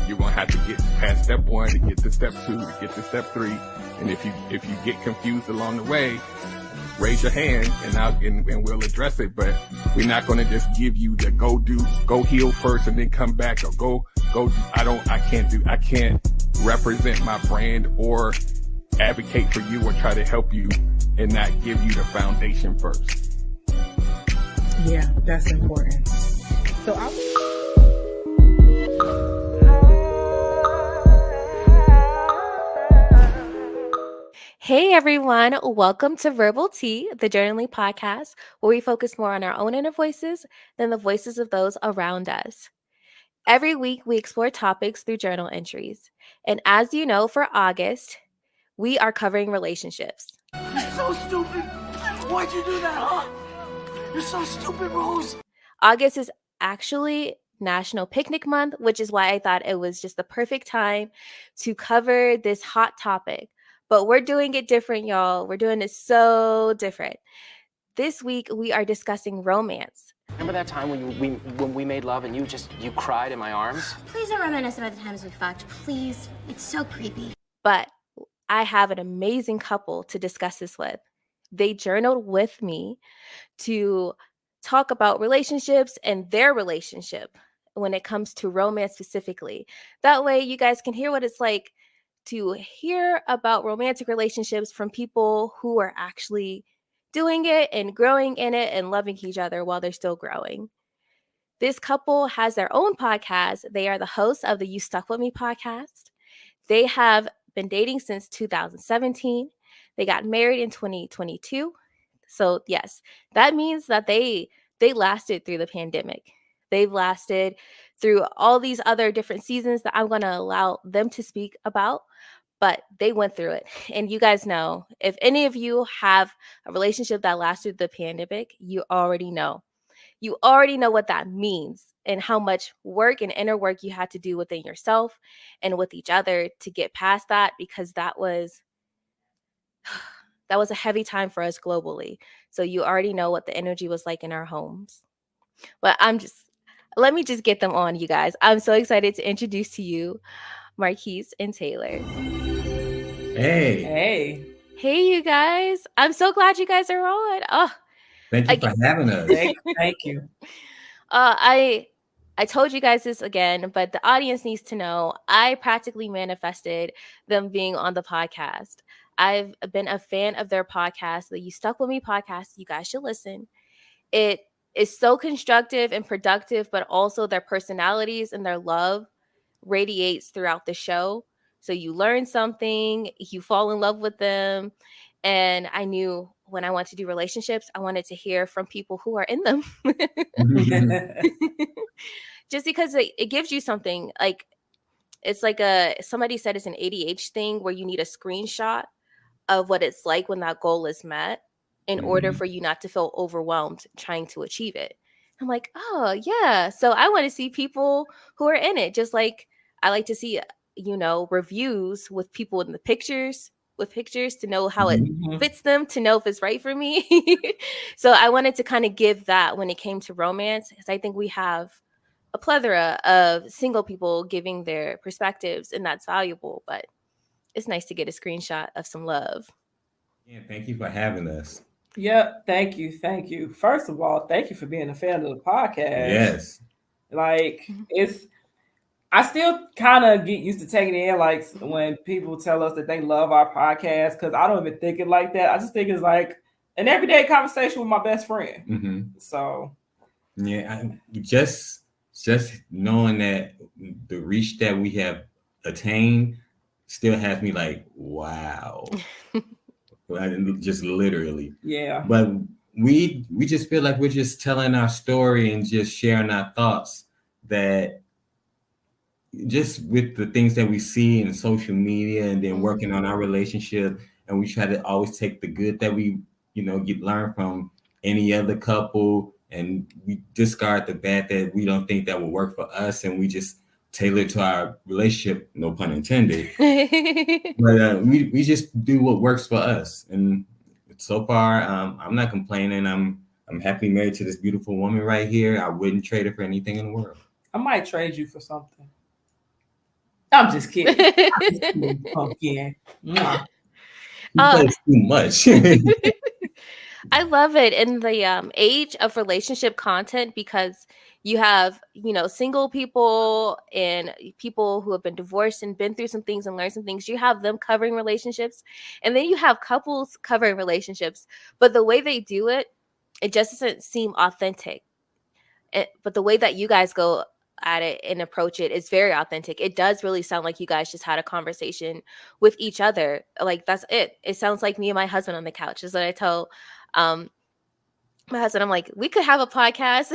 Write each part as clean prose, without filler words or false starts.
you're going to have to get past step 1 to get to step 2 to get to step 3. And if you get confused along the way, raise your hand and we'll address it. But we're not going to just give you the go heal first and then come back, or go. I can't represent my brand or advocate for you or try to help you and not give you the foundation first. Yeah, that's important. So Hey everyone, welcome to Verbal Tea, the journaling podcast, where we focus more on our own inner voices than the voices of those around us. Every week, we explore topics through journal entries. And as you know, for August, we are covering relationships. You're so stupid. Why'd you do that, huh? You're so stupid, Rose. August is actually National Picnic Month, which is why I thought it was just the perfect time to cover this hot topic. But we're doing it different, y'all. We're doing it so different. This week, we are discussing romance. Remember that time when we made love and you cried in my arms? Please don't reminisce about the times we fucked. Please. It's so creepy. But I have an amazing couple to discuss this with. They journaled with me to talk about relationships and their relationship when it comes to romance specifically. That way, you guys can hear what it's like to hear about romantic relationships from people who are actually doing it and growing in it and loving each other while they're still growing. This couple has their own podcast. They are the hosts of the UStuckWitMe Podcast. They have been dating since 2017. They got married in 2022. So yes, that means that they lasted through the pandemic. They've lasted through all these other different seasons that I'm going to allow them to speak about, but they went through it. And you guys know, if any of you have a relationship that lasted the pandemic, you already know. You already know what that means and how much work and inner work you had to do within yourself and with each other to get past that, because that was a heavy time for us globally. So you already know what the energy was like in our homes. But let me just get them on, you guys. I'm so excited to introduce to you Marquis and Taylor. Hey, you guys. I'm so glad you guys are on. Oh, thank you for having us. thank you. I told you guys this again, but the audience needs to know I practically manifested them being on the podcast. I've been a fan of their podcast, the UStuckWitMe Podcast. You guys should listen. It is so constructive and productive, but also their personalities and their love radiates throughout the show. So you learn something, you fall in love with them. And I knew when I wanted to do relationships, I wanted to hear from people who are in them. Just because it gives you something. Like, it's like somebody said it's an ADHD thing where you need a screenshot of what it's like when that goal is met in order for you not to feel overwhelmed trying to achieve it. I'm like, oh yeah. So I want to see people who are in it. Just like I like to see, reviews with people in the pictures, to know how it fits them, to know if it's right for me. So I wanted to kind of give that when it came to romance, because I think we have a plethora of single people giving their perspectives, and that's valuable. But it's nice to get a screenshot of some love. Yeah, thank you for having us. Yep, thank you. First of all, thank you for being a fan of the podcast. Yes. Like, I still kind of get used to taking it in, like, when people tell us that they love our podcast, because I don't even think it like that. I just think it's like an everyday conversation with my best friend. Mm-hmm. So, yeah, just knowing that the reach that we have attained still has me like, wow. Just literally. Yeah. But we just feel like we're just telling our story and just sharing our thoughts, that just with the things that we see in social media and then working on our relationship, and we try to always take the good that we, learn from any other couple, and we discard the bad that we don't think that will work for us, and we just tailor to our relationship, no pun intended. But we just do what works for us, and so far I'm not complaining. I'm happily married to this beautiful woman right here. I wouldn't trade her for anything in the world. I might trade you for something. I'm just kidding. I'm just kidding. Pumpkin. Mwah. He plays too much. I love it in the age of relationship content because you have, single people and people who have been divorced and been through some things and learned some things. You have them covering relationships, and then you have couples covering relationships. But the way they do it, it just doesn't seem authentic. But the way that you guys go at it and approach it is very authentic. It does really sound like you guys just had a conversation with each other. Like, that's it. It sounds like me and my husband on the couch is what I tell my husband. I'm like, we could have a podcast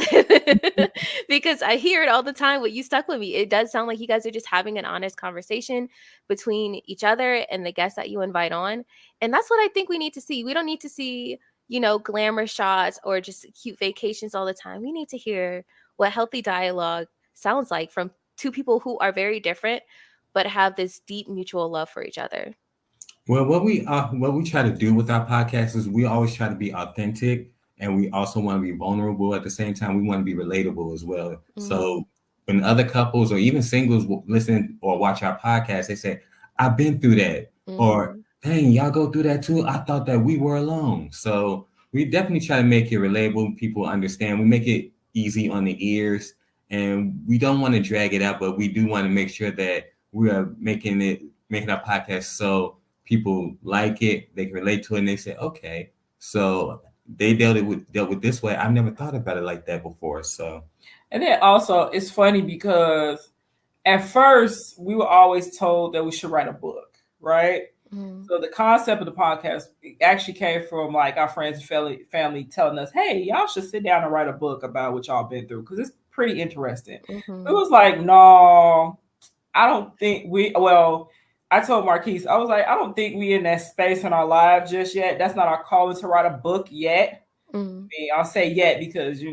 because I hear it all the time. What You Stuck With Me. It does sound like you guys are just having an honest conversation between each other and the guests that you invite on. And that's what I think we need to see. We don't need to see, glamour shots or just cute vacations all the time. We need to hear what healthy dialogue sounds like from two people who are very different, but have this deep mutual love for each other. Well, what we try to do with our podcast is we always try to be authentic, and we also want to be vulnerable at the same time. We want to be relatable as well. Mm-hmm. So when other couples or even singles listen or watch our podcast, they say, "I've been through that," mm-hmm. or "Dang, y'all go through that too. I thought that we were alone." So we definitely try to make it relatable. People understand. We make it easy on the ears, and we don't want to drag it out, but we do want to make sure that we are making our podcast so people like it, they can relate to it, and they say, okay, so they dealt with this way. I've never thought about it like that before. So, and then also it's funny because at first we were always told that we should write a book, right? Mm-hmm. So the concept of the podcast actually came from like our friends and family telling us, hey, y'all should sit down and write a book about what y'all been through because it's pretty interesting. Mm-hmm. It was like, no, I don't think I told Marquis, I was like, I don't think we in that space in our lives just yet. That's not our calling to write a book yet. Mm-hmm. I mean, I'll say yet because, you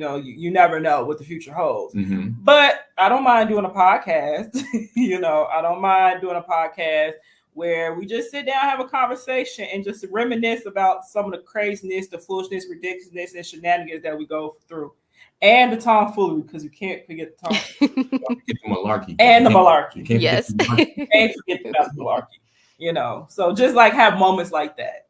never know what the future holds. Mm-hmm. But I don't mind doing a podcast. I don't mind doing a podcast where we just sit down, have a conversation, and just reminisce about some of the craziness, the foolishness, ridiculousness, and shenanigans that we go through. And the tomfoolery, because you can't forget the tomfoolery. Get the malarkey. And the malarkey. Yes. You can't forget about the malarkey. So just like have moments like that.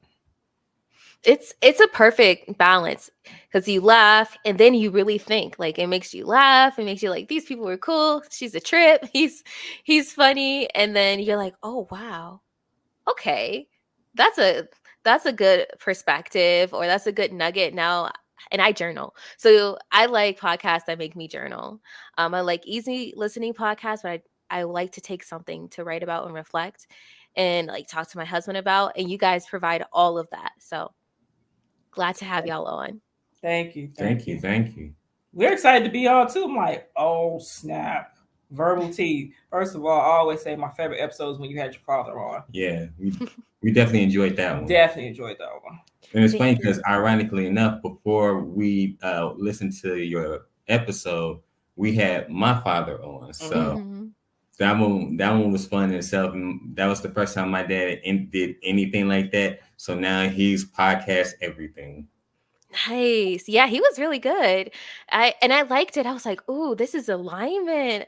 It's a perfect balance because you laugh and then you really think. Like, it makes you laugh. It makes you like, these people were cool. She's a trip. He's funny. And then you're like, oh, wow. Okay. That's a good perspective, or that's a good nugget. Now, and I journal. So I like podcasts that make me journal. I like easy listening podcasts, but I like to take something to write about and reflect and like talk to my husband about. And you guys provide all of that. So glad to have y'all on. Thank you. Thank you. We're excited to be on too. I'm like, oh, snap. Verbal tea. First of all, I always say my favorite episodes when you had your father on. Yeah, we definitely enjoyed that one. Definitely enjoyed that one. And it's funny because ironically enough, before we listened to your episode, we had my father on. So that one was fun in itself. And that was the first time my dad did anything like that. So now he's podcast everything. Nice. Yeah, he was really good. I liked it. I was like, ooh, this is alignment.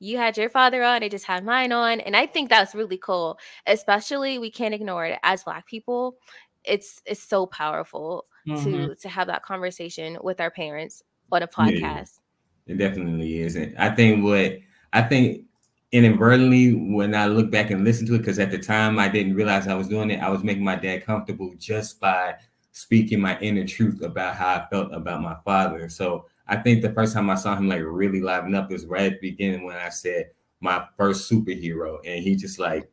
You had your father on, I just had mine on. And I think that's really cool. Especially, we can't ignore it as Black people. It's so powerful to have that conversation with our parents on a podcast. Yeah, it definitely is. And I think inadvertently, when I look back and listen to it, because at the time I didn't realize I was doing it, I was making my dad comfortable just by speaking my inner truth about how I felt about my father. So I think the first time I saw him like really liven up was right at the beginning when I said my first superhero, and he just like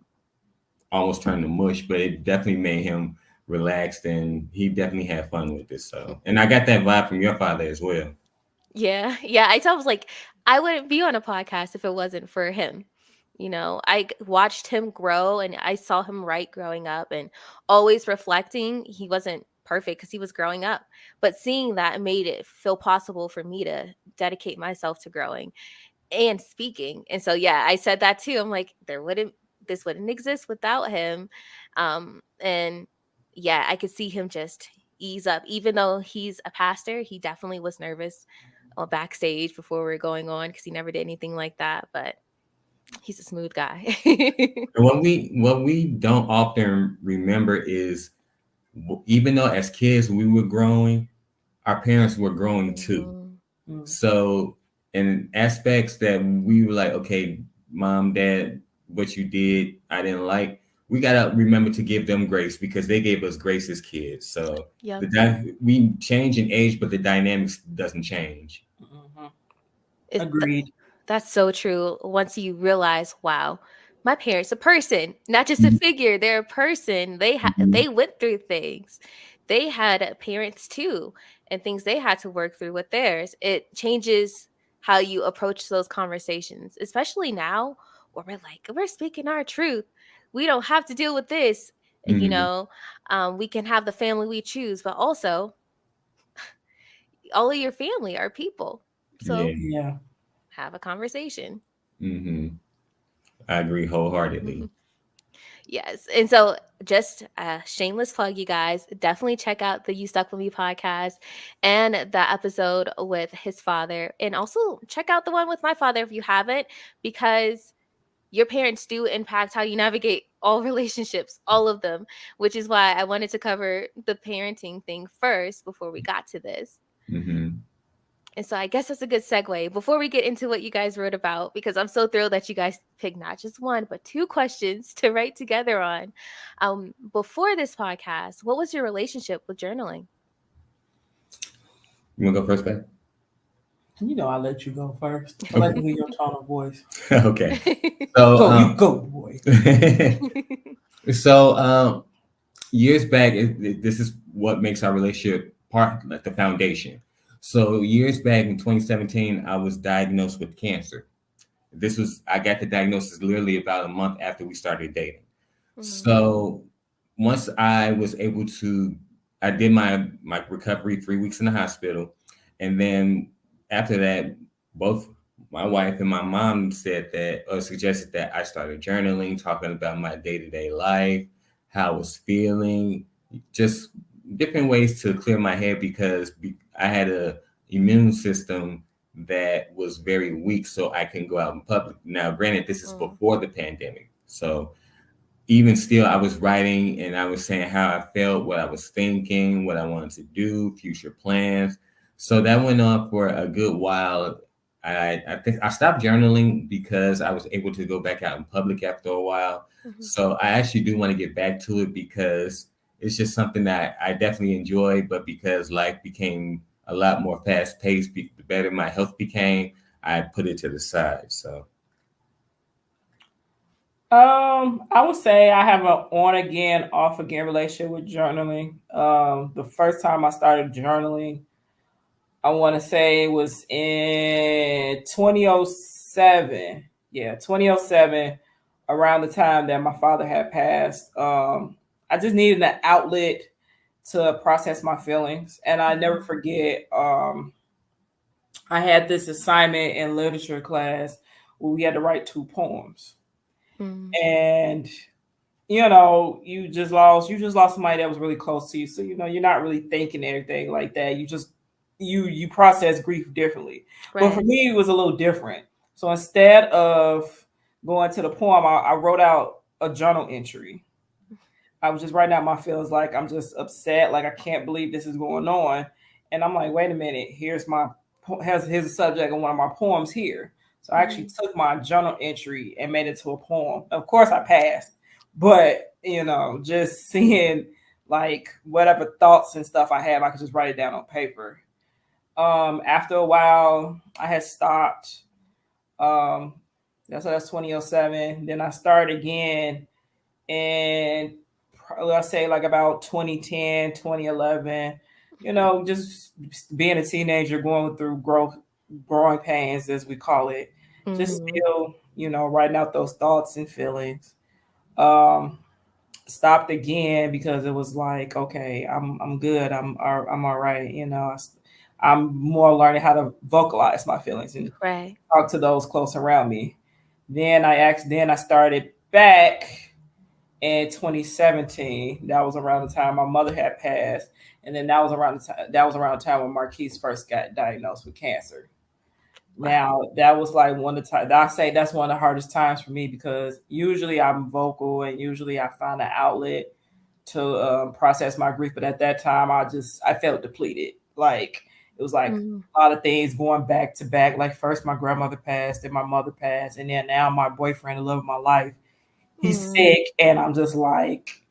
almost turned to mush, but it definitely made him relaxed, and he definitely had fun with this. So, and I got that vibe from your father as well. Yeah. I was like, I wouldn't be on a podcast if it wasn't for him. I watched him grow, and I saw him write growing up, and always reflecting. He wasn't perfect because he was growing up, but seeing that made it feel possible for me to dedicate myself to growing and speaking. And so, yeah, I said that too. I'm like, this wouldn't exist without him. And yeah, I could see him just ease up. Even though he's a pastor, he definitely was nervous backstage before we were going on because he never did anything like that. But He's a smooth guy. And what we don't often remember is, even though as kids we were growing, our parents were growing too. Mm. So in aspects that we were like, okay, mom, dad, what you did, I didn't like. We gotta remember to give them grace because they gave us grace as kids. So Yep. we change in age, but the dynamics doesn't change. Agreed. That's so true. Once you realize, wow, my parents a person, not just a figure. They're a person. They went through things. They had parents too, and things they had to work through with theirs. It changes how you approach those conversations, especially now where we're speaking our truth. We don't have to deal with this. You know, we can have the family we choose, but also all of your family are people. So Yeah. have a conversation. I agree wholeheartedly. Yes. And so just a shameless plug, you guys, definitely check out the You Stuck With Me podcast and the episode with his father. And also check out the one with my father if you haven't, because your parents do impact how you navigate all relationships, all of them, which is why I wanted to cover the parenting thing first before we got to this. And so I guess that's a good segue before we get into what you guys wrote about, because I'm so thrilled that you guys picked not just one, but 2 questions to write together on. Before this podcast, what was your relationship with journaling? You want to go first, babe? You know, I'll let you go first. I like to hear your tone of voice. Okay. So you go, boy. So years back, this is what makes our relationship part, like the foundation. So years back in 2017, I was diagnosed with cancer. I got the diagnosis literally about a month after we started dating. So once I was able to, I did my recovery 3 weeks in the hospital. And then after that, both my wife and my mom said that, or suggested that I started journaling, talking about my day-to-day life, how I was feeling, just different ways to clear my head because I had a immune system that was very weak, so I can go out in public. Now, granted, this is before the pandemic. So even still, I was writing and I was saying how I felt, what I was thinking, what I wanted to do, future plans. So that went on for a good while. I think I stopped journaling because I was able to go back out in public after a while. So I actually do want to get back to it because it's just something that I definitely enjoy, but because life became a lot more fast paced, the better my health became, I put it to the side. So I would say I have an on again, off again relationship with journaling. The first time I started journaling, I want to say it was in 2007. Yeah, 2007, around the time that my father had passed. I just needed an outlet to process my feelings. And I never forget, I had this assignment in literature class where we had to write 2 poems. And you know, you just lost somebody that was really close to you. So, you know, you're not really thinking anything like that. You just you process grief differently. Right. But for me, it was a little different. So instead of going to the poem, I wrote out a journal entry. I was just writing out my feelings, like I'm just upset, like I can't believe this is going on. And I'm like, wait a minute, here's the subject of one of my poems here. So I actually took my journal entry and made it to a poem. Of course I passed, but you know, just seeing like whatever thoughts and stuff I have, I could just write it down on paper. After a while, I had stopped. That's 2007. Then I started again, and let's say like about 2010, 2011. You know, just being a teenager, going through growing pains, as we call it. Just still, you know, writing out those thoughts and feelings. Stopped again because it was like, okay, I'm good. I'm all right. You know, I'm more learning how to vocalize my feelings and talk to those close around me. Then I started back in 2017. That was around the time my mother had passed, and then that was around the time when Marquis first got diagnosed with cancer. Now that was like one of the times I say that's one of the hardest times for me, because usually I'm vocal and usually I find an outlet to process my grief. But at that time, I felt depleted. Like it was like a lot of things going back to back. Like first my grandmother passed, then my mother passed, and then now my boyfriend, the love of my life, he's sick, and I'm just like,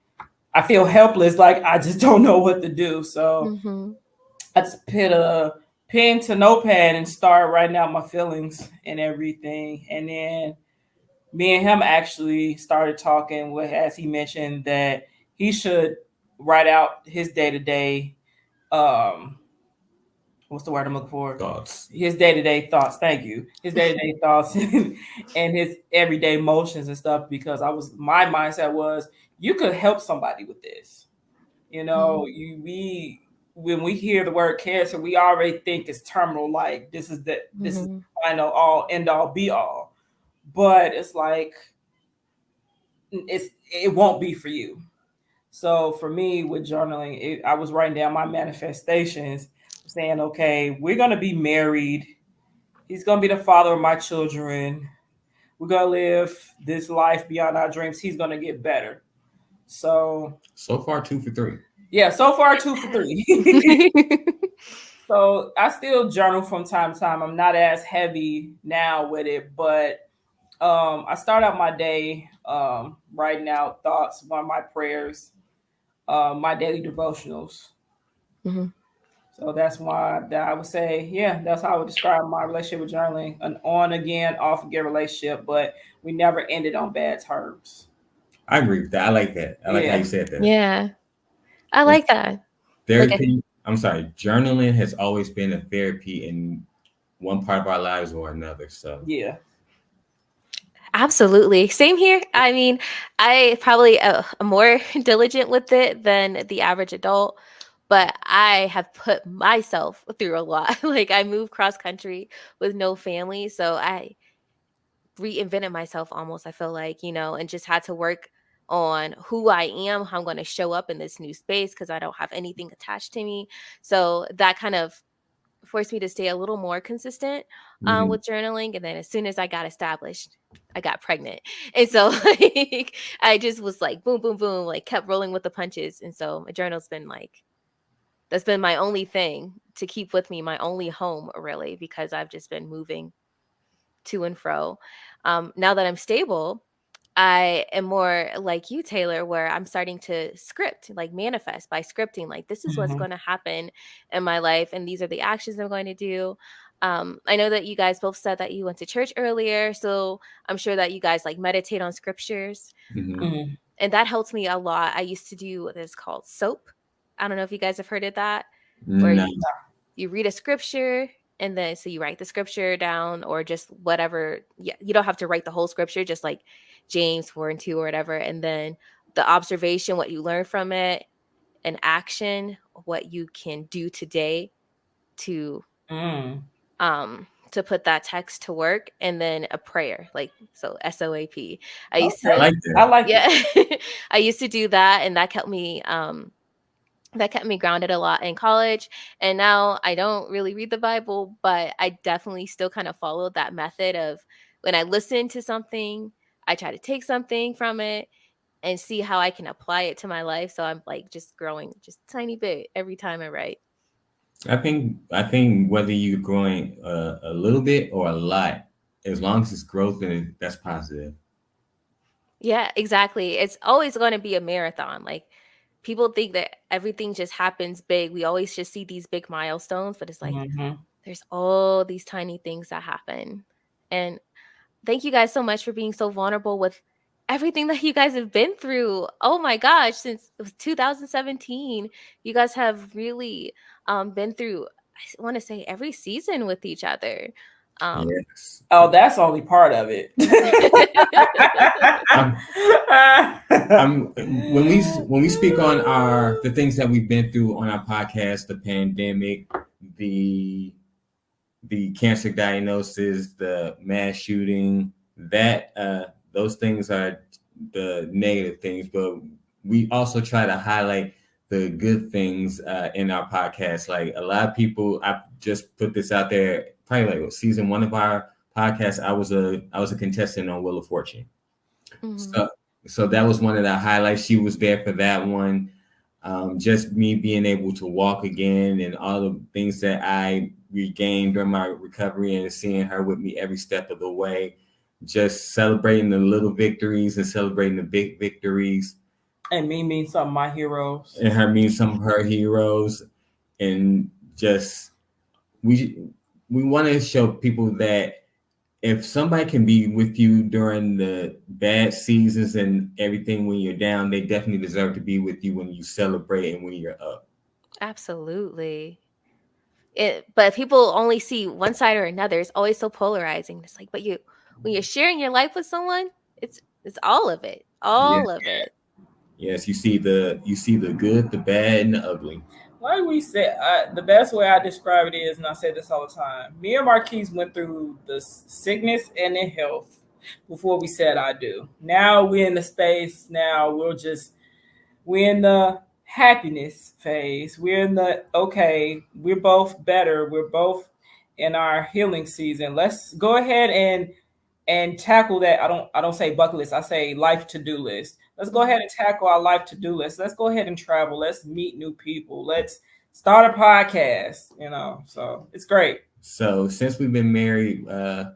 I feel helpless. Like I just don't know what to do. So I just put a pen to notepad and start writing out my feelings and everything. And then me and him actually started talking with, as he mentioned, that he should write out his day-to-day, what's the word I'm looking for? Thoughts. His day-to-day thoughts. Thank you. His day-to-day thoughts and his everyday emotions and stuff, because my mindset was, you could help somebody with this. You know, when we hear the word cancer, we already think it's terminal, like this is final all end all be all. But it's like it won't be for you. So for me with journaling, I was writing down my manifestations, saying, okay, we're gonna be married. He's gonna be the father of my children. We're gonna live this life beyond our dreams. He's gonna get better. So far 2 for 3. Yeah, so far 2 for 3. So I still journal from time to time. I'm not as heavy now with it, but I start out my day writing out thoughts, one of my prayers, my daily devotionals. So that's why I would say, yeah, that's how I would describe my relationship with journaling. An on again, off again relationship, but we never ended on bad terms. I agree with that. I like that. I like how you said that. Yeah. I like that. Therapy. I'm sorry. Journaling has always been a therapy in one part of our lives or another. So yeah. Absolutely. Same here. I mean, I probably am more diligent with it than the average adult, but I have put myself through a lot. Like I moved cross country with no family. So I reinvented myself almost, I feel like, and just had to work on who I am, how I'm going to show up in this new space because I don't have anything attached to me. So that kind of forced me to stay a little more consistent with journaling. And then as soon as I got established, I got pregnant. And so like, I just was like, boom, boom, boom, like kept rolling with the punches. And so my journal's been like, that's been my only thing to keep with me, my only home really, because I've just been moving to and fro. Now that I'm stable, I am more like you, Taylor, where I'm starting to script, like manifest by scripting, like this is what's going to happen in my life. And these are the actions I'm going to do. I know that you guys both said that you went to church earlier. So I'm sure that you guys like meditate on scriptures. And that helps me a lot. I used to do what is called SOAP. I don't know if you guys have heard of that. Where you read a scripture and then so you write the scripture down or just whatever. Yeah, you don't have to write the whole scripture, just like James 4:2 or whatever. And then the observation, what you learn from it, and action, what you can do today to put that text to work, and then a prayer, like so SOAP. I used to like that. I like it. I used to do that, and that kept me grounded a lot in college. And now I don't really read the Bible, but I definitely still kind of follow that method of when I listen to something, I try to take something from it and see how I can apply it to my life. So I'm like just growing just a tiny bit every time I write. I think whether you're growing a little bit or a lot, as long as it's growth, then that's positive. Yeah, exactly. It's always going to be a marathon. Like people think that everything just happens big. We always just see these big milestones, but it's like there's all these tiny things that happen. And thank you guys so much for being so vulnerable with everything that you guys have been through. Oh my gosh, since it was 2017, you guys have really been through, I want to say, every season with each other. Yes. Oh, that's only part of it. When we speak on the things that we've been through on our podcast, the pandemic, the cancer diagnosis, the mass shooting, that those things are the negative things, but we also try to highlight the good things in our podcast. Like a lot of people, I just put this out there probably like season 1 of our podcast, I was a contestant on Wheel of Fortune. So that was one of the highlights. She was there for that one. Just me being able to walk again and all the things that I regained during my recovery and seeing her with me every step of the way, just celebrating the little victories and celebrating the big victories. And me mean some of my heroes. And her mean some of her heroes. And just, we want to show people that if somebody can be with you during the bad seasons and everything when you're down, they definitely deserve to be with you when you celebrate and when you're up. Absolutely. But people only see one side or another. It's always so polarizing. It's like, but when you're sharing your life with someone, it's all of it. All of it. Yes, you see the good, the bad, and the ugly. Like we said, the best way I describe it is, and I say this all the time, me and Marquis went through the sickness and the health before we said I do. Now we're in the space. Now we're in the happiness phase. We're in the, okay, we're both better. We're both in our healing season. Let's go ahead and tackle that. I don't say bucket list. I say life to-do list. Let's go ahead and tackle our life to-do list. Let's go ahead and travel. Let's meet new people. Let's start a podcast, so it's great. So since we've been married, our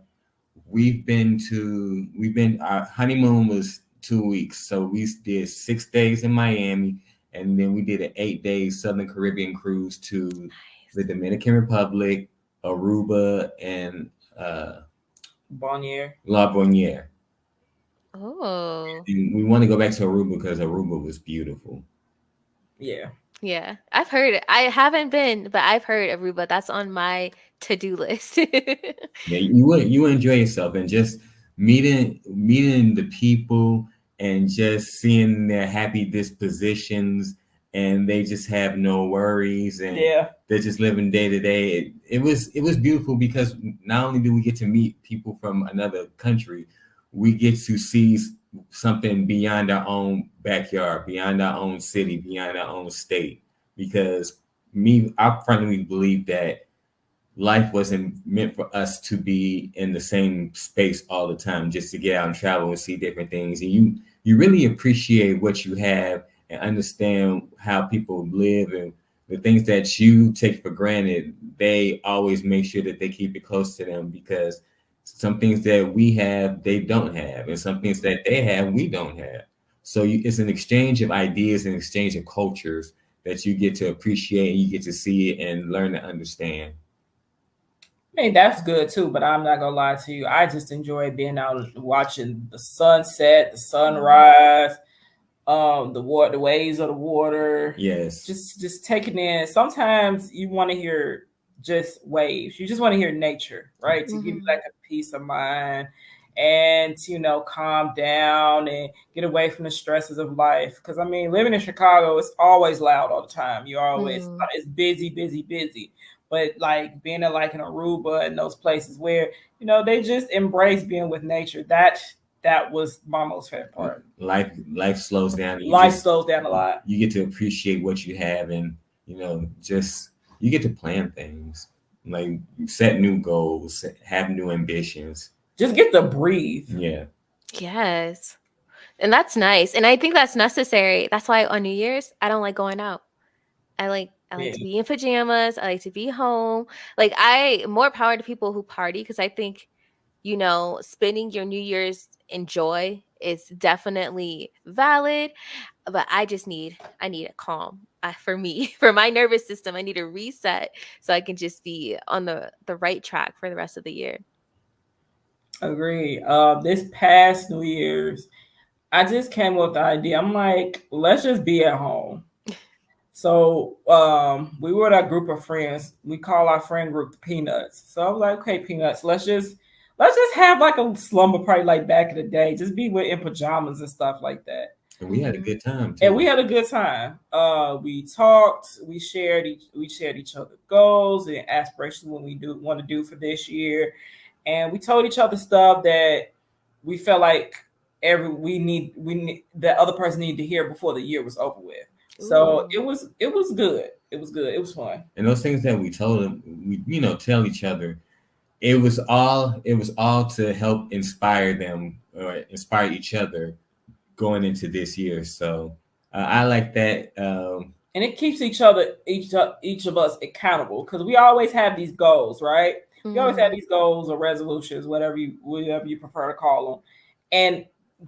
honeymoon was 2 weeks. So we did 6 days in Miami, and then we did an 8-day Southern Caribbean cruise to the Dominican Republic, Aruba, and La Bonniere. Oh. And we want to go back to Aruba because Aruba was beautiful. Yeah, I've heard it. I haven't been, but I've heard Aruba. That's on my to-do list. Yeah, you enjoy yourself and just meeting the people and just seeing their happy dispositions, and they just have no worries, and they're just living day to day. It was beautiful because not only do we get to meet people from another country, we get to see something beyond our own backyard, beyond our own city, beyond our own state. Because I firmly believe that life wasn't meant for us to be in the same space all the time, just to get out and travel and see different things. And you really appreciate what you have and understand how people live, and the things that you take for granted, they always make sure that they keep it close to them, because some things that we have, they don't have, and some things that they have, we don't have. So it's an exchange of ideas and exchange of cultures that you get to appreciate, and you get to see it and learn to understand. Hey, that's good too, but I'm not gonna lie to you. I just enjoy being out and watching the sunset, the sunrise, the waves of the water. Yes. Just taking in. Sometimes you want to hear just waves. You just want to hear nature, right? To give you like a peace of mind and calm down and get away from the stresses of life. Because living in Chicago, it's always loud all the time. You're always it's busy. But like being in like in Aruba and those places where they just embrace being with nature. That was my most favorite part. Life slows down. Slows down a lot. You get to appreciate what you have, and just you get to plan things, like set new goals, have new ambitions. Just get to breathe. Yeah. Yes. And that's nice. And I think that's necessary. That's why on New Year's, I don't like going out. I like to be in pajamas. I like to be home. Like more power to people who party, because I think, spending your New Year's in joy is definitely valid. But I need a calm. For my nervous system, I need a reset so I can just be on the right track for the rest of the year. Agree. This past New Year's, I just came up with the idea. I'm like, let's just be at home. So we were with a group of friends. We call our friend group the Peanuts. So I was like, okay, Peanuts, let's just have like a slumber party like back in the day. Just be in pajamas and stuff like that. And we had a good time too. We talked, we shared each other's goals and aspirations, what we want to do for this year. And we told each other stuff that we felt like we need that other person needed to hear before the year was over with. So it was good. It was good. It was fun. And those things that we told them, we tell each other, it was all to help inspire them or inspire each other going into this year. So I like that. And it keeps each of us accountable, because we always have these goals, right? Mm-hmm. We always have these goals or resolutions, whatever you prefer to call them. And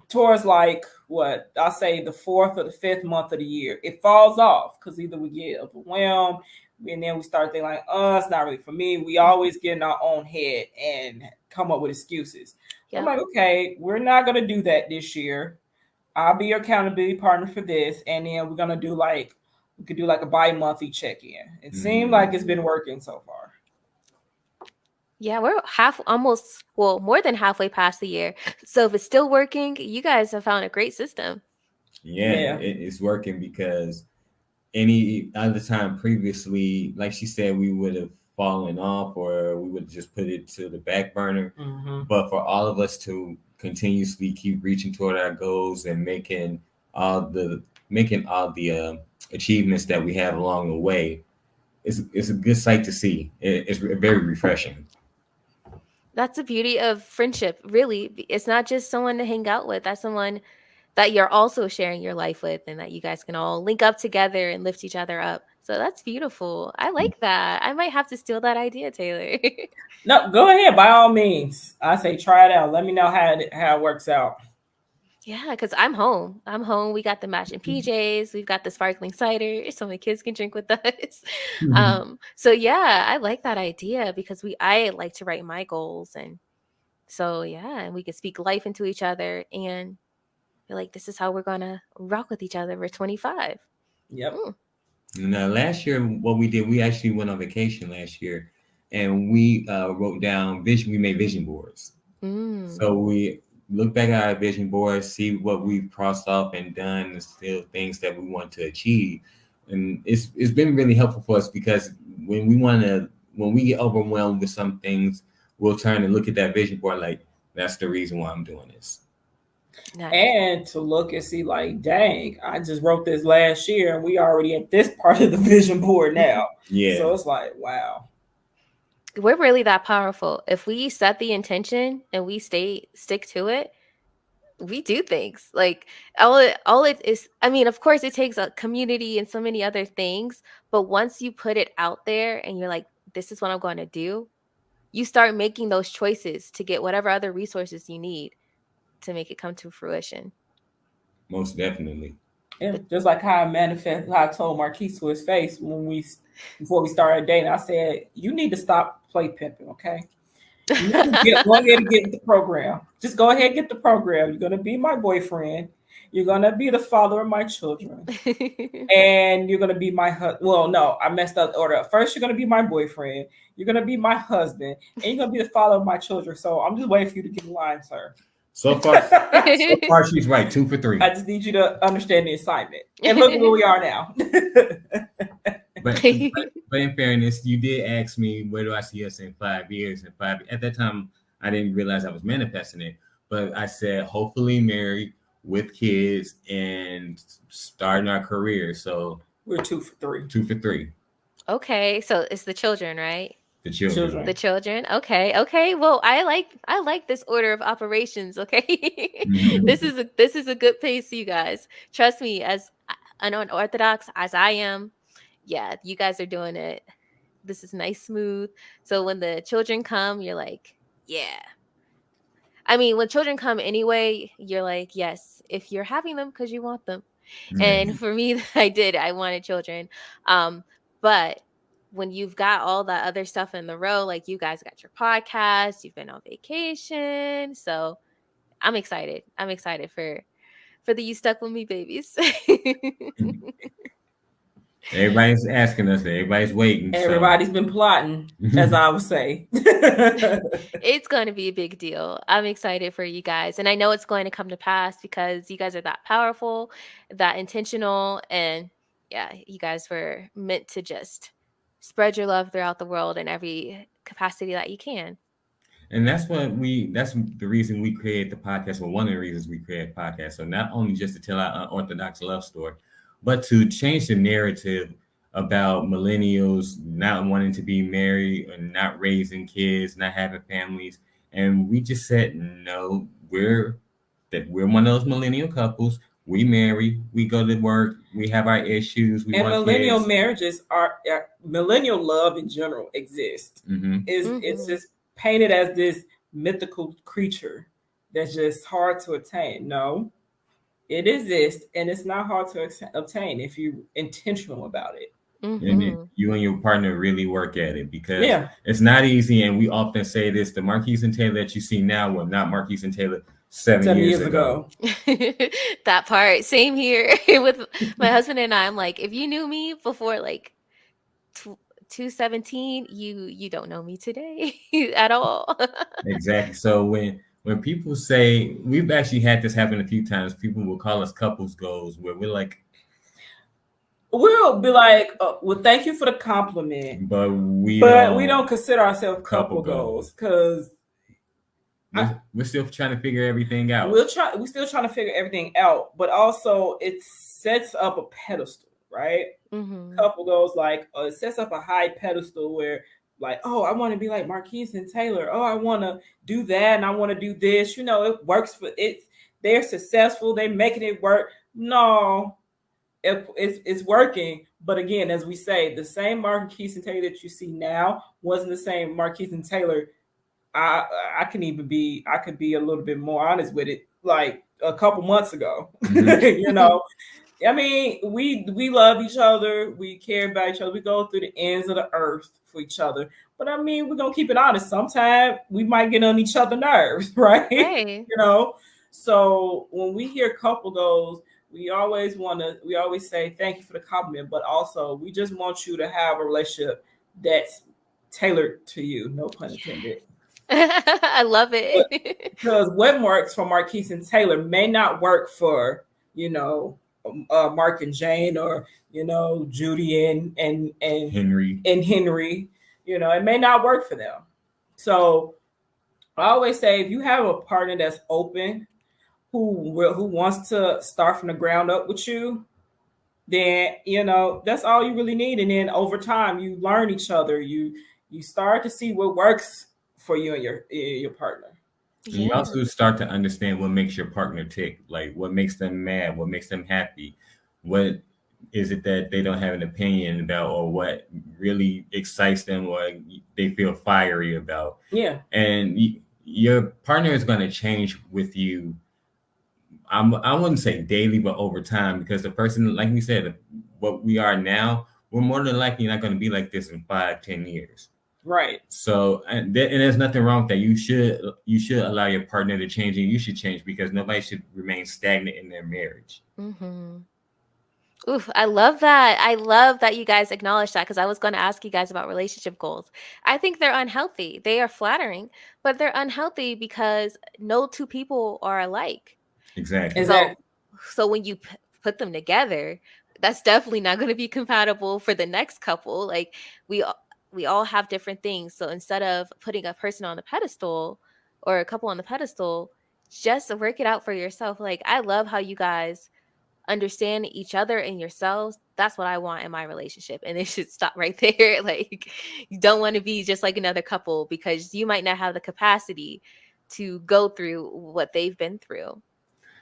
towards like what I'll say the 4th or the 5th month of the year, it falls off because either we get overwhelmed and then we start thinking like, it's not really for me. We always get in our own head and come up with excuses. Yep. I'm like, okay, we're not going to do that this year. I'll be your accountability partner for this. And then we're going to do we could do like a bi-monthly check-in. It seemed like it's been working so far. Yeah, we're more than halfway past the year. So if it's still working, you guys have found a great system. Yeah. It's working, because any other time previously, like she said, we would have fallen off or we would have just put it to the back burner. Mm-hmm. But for all of us to continuously keep reaching toward our goals and making all the achievements that we have along the way, it's a good sight to see. It's very refreshing. That's the beauty of friendship, really. It's not just someone to hang out with. That's someone that you're also sharing your life with, and that you guys can all link up together and lift each other up. So that's beautiful. I like that. I might have to steal that idea, Taylor. No, go ahead. By all means. I say try it out. Let me know how it works out. Yeah, because I'm home. We got the matching PJs. We've got the sparkling cider so my kids can drink with us. So yeah, I like that idea, because I like to write my goals. And so, yeah, and we can speak life into each other and feel like this is how we're going to rock with each other for 25. Yep. Now, last year, what we did, we actually went on vacation last year, and we wrote down we made vision boards. So we look back at our vision board, see what we've crossed off and done, and still things that we want to achieve. And it's been really helpful for us, because when we get overwhelmed with some things, we'll turn and look at that vision board like, that's the reason why I'm doing this. Nice. And to look and see like, dang, I just wrote this last year and we already at this part of the vision board now. Yeah. So it's like, wow. We're really that powerful. If we set the intention and we stick to it, we do things. Like all it is, I mean, of course it takes a community and so many other things, but once you put it out there and you're like, this is what I'm going to do, you start making those choices to get whatever other resources you need to make it come to fruition. Most definitely. Yeah, just like how I told Marquis to his face before we started dating, I said, you need to stop play pimping, okay? You need to go ahead and get the program. Just go ahead and get the program. You're going to be my boyfriend. You're going to be the father of my children. And you're going to be my husband. Well, no, I messed up the order. First, you're going to be my boyfriend. You're going to be my husband. And you're going to be the father of my children. So I'm just waiting for you to get in line, sir. So far, she's right. 2 for 3. I just need you to understand the assignment. And look where we are now. But in fairness, you did ask me, where do I see us in 5 years? At that time, I didn't realize I was manifesting it. But I said, hopefully married with kids and starting our career. So we're 2 for 3. 2 for 3. Okay, so it's the children, right? The children. The children. Okay. Well, I like this order of operations. Okay, this is a good pace, you guys. Trust me, as unorthodox as I am, yeah, you guys are doing it. This is nice, smooth. So when the children come, you're like, yeah. I mean, when children come anyway, you're like, yes, if you're having them because you want them. Mm-hmm. And for me, I wanted children. But when you've got all that other stuff in the row, like you guys got your podcast, you've been on vacation. So I'm excited. I'm excited for the You Stuck With Me babies. Everybody's asking us. Everybody's waiting. Everybody's been plotting, as I would say. It's going to be a big deal. I'm excited for you guys. And I know it's going to come to pass because you guys are that powerful, that intentional. And yeah, you guys were meant to just spread your love throughout the world in every capacity that you can. And that's the reason we created the podcast. Well, one of the reasons we created the podcast. So not only just to tell our unorthodox love story, but to change the narrative about millennials not wanting to be married and not raising kids, not having families. And we just said, no, we're one of those millennial couples. We marry, we go to work, we have our issues, we and want millennial kids. marriages are millennial love in general exists. Mm-hmm. It's just painted as this mythical creature that's just hard to attain. No, it exists, and it's not hard to obtain if you're intentional about it. And then you and your partner really work at it, because Yeah. it's not easy. And we often say this: the Marquis and Taylor that you see now were not Marquis and Taylor 7 years ago. That part, same here with my husband and I. I'm like, if you knew me before like 217, you don't know me today at all. Exactly. So when people say, we've actually had this happen a few times, people will call us couples goals, where we're like, we'll be like, well, thank you for the compliment, but we don't consider ourselves couple goals, because we're still trying to figure everything out. We're still trying to figure everything out, but also it sets up a pedestal, right? Couple goals, like it sets up a high pedestal where, like, oh, I want to be like Marquis and Taylor. Oh, I want to do that, and I want to do this. You know, it works for it. They're successful. They're making it work. No. It's working, but again, as we say, the same Marquis and Taylor that you see now wasn't the same Marquis and Taylor. I could be a little bit more honest with it, like a couple months ago. You know, I mean, we love each other, we care about each other, we go through the ends of the earth for each other. But I mean, we're gonna keep it honest. Sometimes we might get on each other's nerves, right? You know, so when we hear couple goals, we always say thank you for the compliment, but also we just want you to have a relationship that's tailored to you. No pun intended. I love it. Because what works for Marquis and Taylor may not work for, you know, Mark and Jane, or, you know, Judy and Henry. You know, it may not work for them. So I always say, if you have a partner that's open, who wants to start from the ground up with you, then, you know, that's all you really need. And then over time, you learn each other. You start to see what works for you and your partner. You also start to understand what makes your partner tick, like what makes them mad, what makes them happy, what is it that they don't have an opinion about, or what really excites them or they feel fiery about. Yeah. And your partner is going to change with you. I wouldn't say daily, but over time, because the person, like we said, what we are now, we're more than likely not going to be like this in 5-10 years. Right. So, and there's nothing wrong with that. You should allow your partner to change, and you should change, because nobody should remain stagnant in their marriage. Oof, I love that. I love that you guys acknowledge that, because I was going to ask you guys about relationship goals. I think they're unhealthy. They are flattering, but they're unhealthy because no two people are alike. Exactly. So when you put them together, that's definitely not going to be compatible for the next couple. Like we all have different things. So instead of putting a person on the pedestal or a couple on the pedestal, just work it out for yourself. Like, I love how you guys understand each other and yourselves. That's what I want in my relationship. And it should stop right there. Like, you don't want to be just like another couple, because you might not have the capacity to go through what they've been through.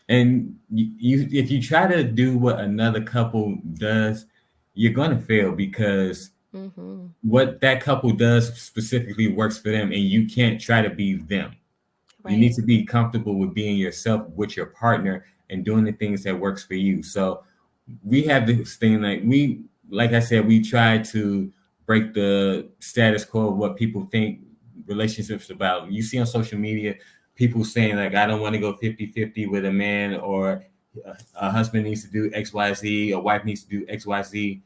And if you try to do what another couple does, you're going to fail, because what that couple does specifically works for them, and you can't try to be them. Right. You need to be comfortable with being yourself with your partner and doing the things that works for you. So we have this thing, like I said, we try to break the status quo of what people think relationships about. You see on social media, people saying like, I don't want to go 50-50 with a man, or a husband needs to do X, Y, Z, a wife needs to do X, Y, Z.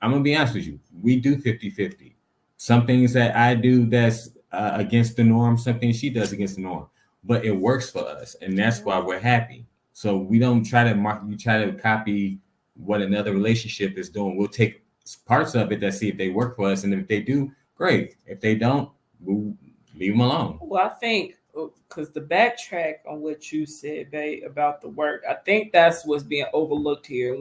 I'm going to be honest with you. We do 50-50. Some things that I do that's against the norm, some things she does against the norm, but it works for us. And that's why we're happy. So we don't try to copy what another relationship is doing. We'll take parts of it that see if they work for us. And if they do, great. If they don't, we'll leave them alone. Well, I think, because the backtrack on what you said, babe, about the work, I think that's what's being overlooked here.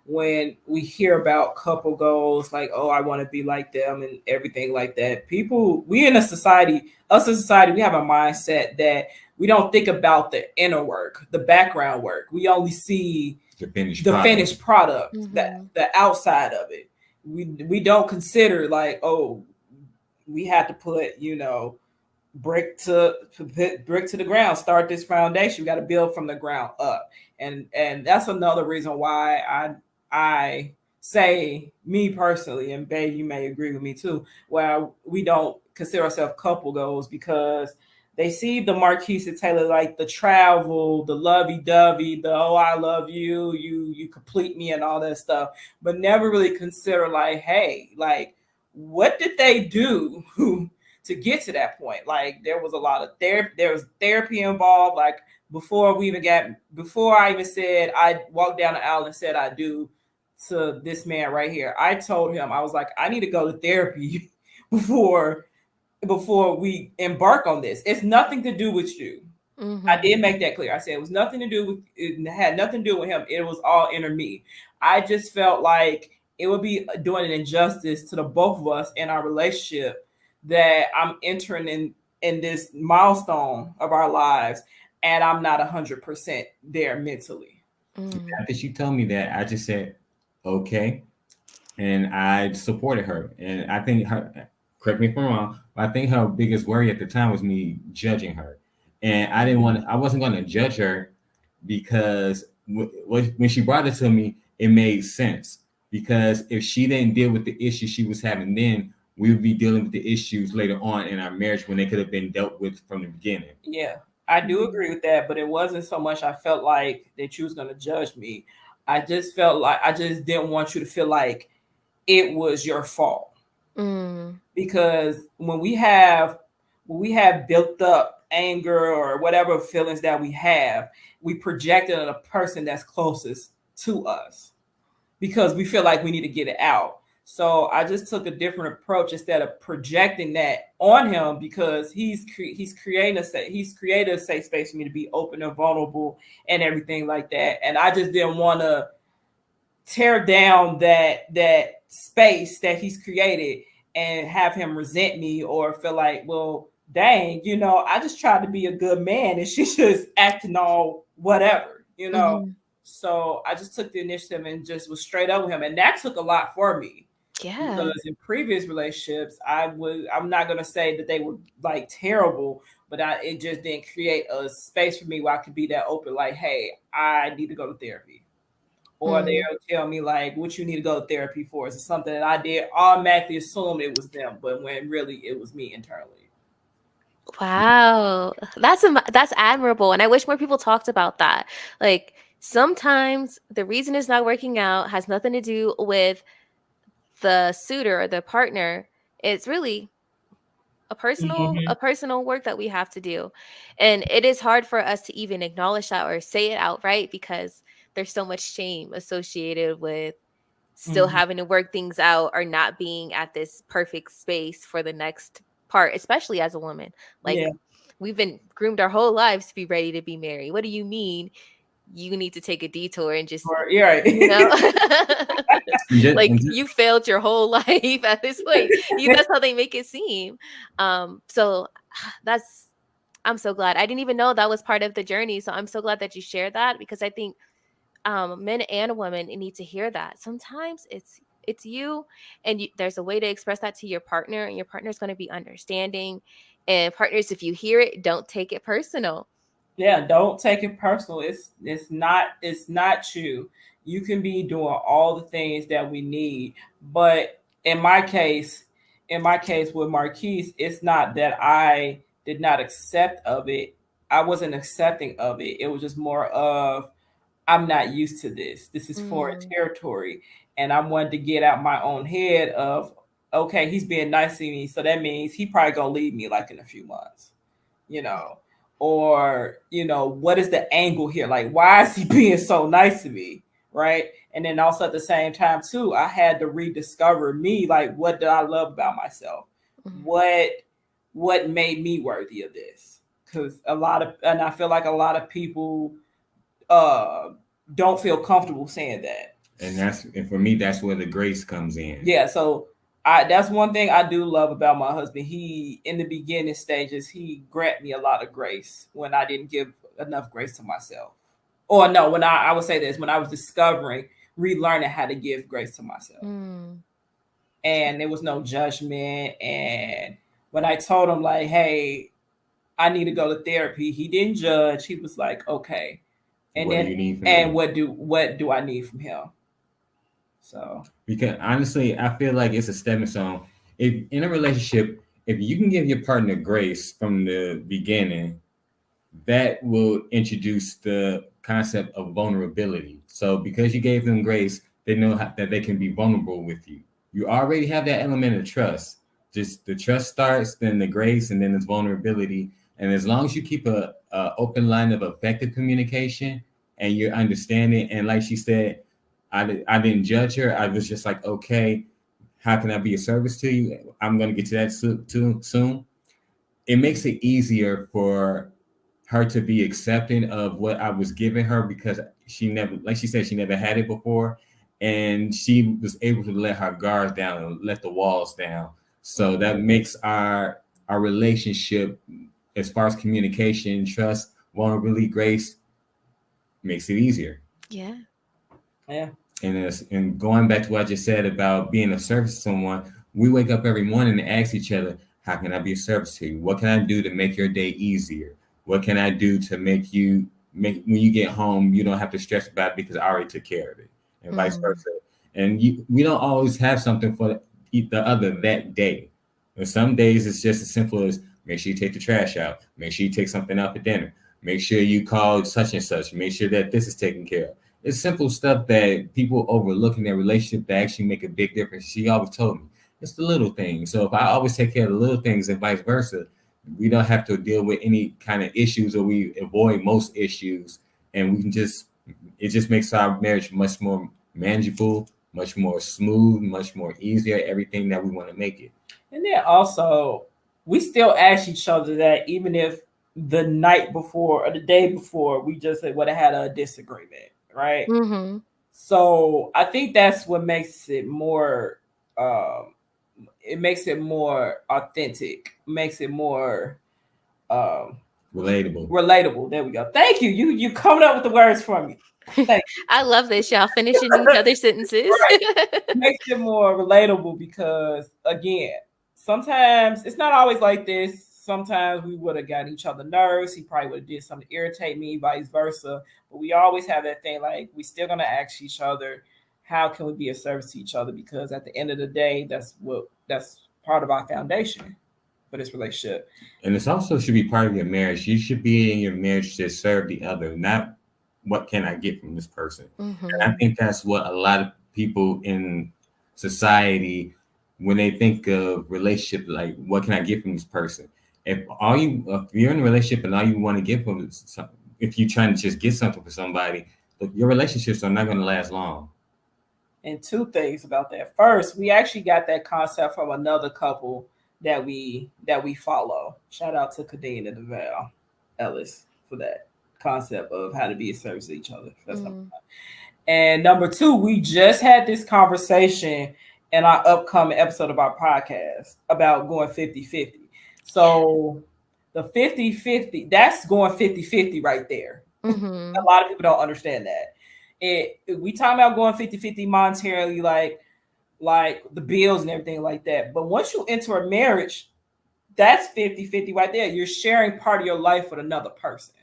when we hear about couple goals, like, oh, I want to be like them and everything like that. We in a society, us as a society, we have a mindset that we don't think about the inner work, the background work. We only see The finished product, Mm-hmm. the outside of it. We don't consider like, oh, we have to put, brick to the ground, start this foundation. We got to build from the ground up. And that's another reason why I say, me personally, and babe, you may agree with me too, where we don't consider ourselves couple goals, because they see the Marquis Taylor, like the travel, the lovey-dovey, the, oh, I love you, you complete me and all that stuff, but never really consider like, hey, like, what did they do to get to that point? Like, there was a lot of therapy. There was therapy involved. Like, before I even said, I walked down the aisle and said I do to this man right here, I told him, I was like, I need to go to therapy before we embark on this. It's nothing to do with you. Mm-hmm. I did make that clear. I said it was nothing to do with, it had nothing to do with him. It was all inner me. I just felt like it would be doing an injustice to the both of us in our relationship that I'm entering in this milestone of our lives, and I'm not 100% there mentally. Mm-hmm. After she told me that, I just said, okay. And I supported her. And I think correct me if I'm wrong, but I think her biggest worry at the time was me judging her. And I wasn't going to judge her, because when she brought it to me, it made sense. Because if she didn't deal with the issue she was having then, we would be dealing with the issues later on in our marriage when they could have been dealt with from the beginning. Yeah, I do agree with that, but it wasn't so much I felt like that you was going to judge me. I just felt like I just didn't want you to feel like it was your fault. Because when we have built up anger or whatever feelings that we project it on a person that's closest to us, because we feel like we need to get it out. So I just took a different approach instead of projecting that on him, because he's created a safe space for me to be open and vulnerable and everything like that. And I just didn't want to tear down that space that he's created and have him resent me or feel like, well, dang, I just tried to be a good man and she's just acting all whatever, Mm-hmm. So I just took the initiative and just was straight up with him. And that took a lot for me. Yeah. Because in previous relationships, I'm not going to say that they were like terrible, but it just didn't create a space for me where I could be that open, like, hey, I need to go to therapy. Or they'll tell me like, what you need to go to therapy for? Is it something that I did automatically assume it was them, but when really it was me internally. Wow, that's admirable, and I wish more people talked about that. Like, sometimes the reason it's not working out has nothing to do with the suitor or the partner. It's really a personal work that we have to do, and it is hard for us to even acknowledge that or say it outright, because there's so much shame associated with still having to work things out or not being at this perfect space for the next part, especially as a woman. Like, we've been groomed our whole lives to be ready to be married. What do you mean you need to take a detour and just, right. like, you failed your whole life at this point? That's how they make it seem. So I'm so glad. I didn't even know that was part of the journey. So I'm so glad that you shared that, because I think men and women need to hear that. Sometimes it's you, and there's a way to express that to your partner, and your partner's going to be understanding. And partners, if you hear it, don't take it personal. Yeah, don't take it personal. It's not you. You can be doing all the things that we need, but in my case with Marquis, it's not that I did not accept of it. I wasn't accepting of it. It was just more of, I'm not used to this. This is foreign territory. And I wanted to get out my own head of, okay, he's being nice to me, so that means he probably gonna leave me like in a few months, or, what is the angle here? Like, why is he being so nice to me? Right. And then also at the same time too, I had to rediscover me. Like, what did I love about myself? What made me worthy of this? Because I feel like a lot of people don't feel comfortable saying that. And for me, that's where the grace comes in. Yeah, so that's one thing I do love about my husband. He, in the beginning stages, he grant me a lot of grace when I didn't give enough grace to myself. Or no, when I would say this, when I was relearning how to give grace to myself. And there was no judgment. And when I told him like, hey, I need to go to therapy, he didn't judge. He was like, okay. And what then do you need from and him? what do I need from him? So because honestly, I feel like it's a stepping stone. If in a relationship, if you can give your partner grace from the beginning, that will introduce the concept of vulnerability. So because you gave them grace, they know that they can be vulnerable with you. You already have that element of trust. Just the trust starts, then the grace, and then there's vulnerability. And as long as you keep a open line of effective communication and you're understanding, and like she said, I didn't judge her. I was just like, okay, how can I be of service to you? I'm going to get to that soon. It makes it easier for her to be accepting of what I was giving her because she never, like she said, she never had it before. And she was able to let her guards down and let the walls down. So that makes our relationship, as far as communication, trust, vulnerability, grace, makes it easier. Yeah. Yeah. And going back to what I just said about being of service to someone, we wake up every morning and ask each other, how can I be of service to you? What can I do to make your day easier? What can I do to make when you get home, you don't have to stress about it because I already took care of it, and vice versa. And we don't always have something for the other that day. And some days it's just as simple as make sure you take the trash out, make sure you take something out for dinner, make sure you call such and such, make sure that this is taken care of. It's simple stuff that people overlook in their relationship that actually make a big difference. She always told me, it's the little things. So if I always take care of the little things and vice versa, we don't have to deal with any kind of issues, or we avoid most issues. And we can it just makes our marriage much more manageable, much more smooth, much more easier, everything that we want to make it. And then also, we still ask each other that even if the night before or the day before we just would have had a disagreement. Right. So I think that's what makes it more authentic, makes it more relatable. There we go. Thank you. You coming up with the words for me. Thank you. I love this, y'all finishing each other's sentences. Right. Makes it more relatable because again, sometimes it's not always like this. Sometimes we would have got each other nerves. He probably would have did something to irritate me, vice versa. But we always have that thing like we still gonna ask each other, how can we be of service to each other? Because at the end of the day, that's part of our foundation for this relationship. And this also should be part of your marriage. You should be in your marriage to serve the other, not what can I get from this person. And I think that's what a lot of people in society, when they think of relationship, like what can I get from this person? If you're in a relationship and all you want to get from something, if you're trying to just get something for somebody, your relationships are not going to last long. And two things about that. First, we actually got that concept from another couple that we follow. Shout out to Kadeen and Val Ellis for that concept of how to be a service to each other. That's and number two, we just had this conversation in our upcoming episode of our podcast about going 50-50. So the 50-50, that's going 50-50 right there. A lot of people don't understand that. We talk about going 50-50 monetarily, like the bills and everything like that. But once you enter a marriage, that's 50-50 right there. You're sharing part of your life with another person.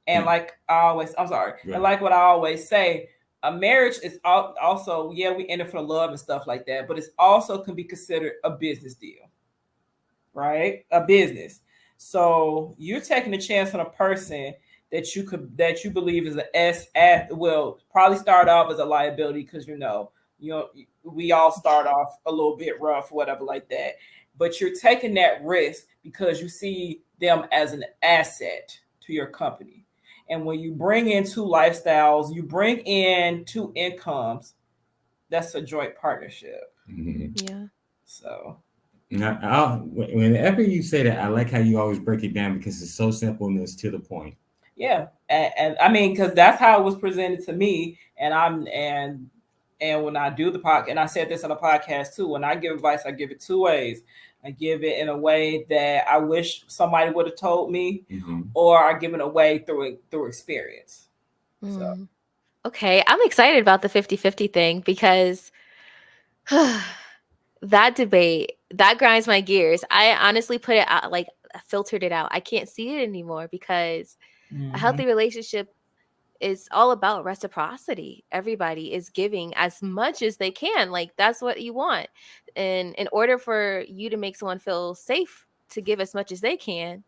And like and like what I always say, a marriage is also, we in it for love and stuff like that, but it's also can be considered a business deal. Right? A business. So you're taking a chance on a person that you believe is will probably start off as a liability because we all start off a little bit rough, whatever like that. But you're taking that risk because you see them as an asset to your company. And when you bring in two lifestyles, you bring in two incomes, that's a joint partnership. Yeah. So whenever you say that, I like how you always break it down because it's so simple and it's to the point. Yeah, and I mean, because that's how it was presented to me, and when I do the podcast, and I said this on the podcast too, when I give advice, I give it two ways. I give it in a way that I wish somebody would have told me, or I give it away through experience. So. Okay, I'm excited about the 50-50 thing because that debate, that grinds my gears. I honestly put it out, like filtered it out. I can't see it anymore because a healthy relationship is all about reciprocity. Everybody is giving as much as they can. Like that's what you want. And in order for you to make someone feel safe to give as much as they can,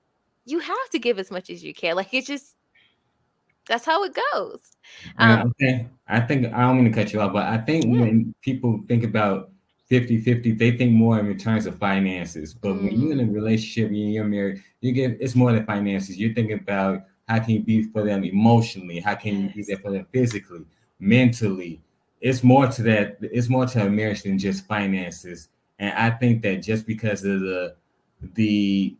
you have to give as much as you can. Like it's just, that's how it goes. Okay. I think I don't want to cut you off, but I think when people think about 50-50, they think more in terms of finances. But when you're in a relationship and you're married, it's more than finances. You're thinking about how can you be for them emotionally, how can you be there for them physically, mentally. It's more to that. It's more to a marriage than just finances. And I think that just because of the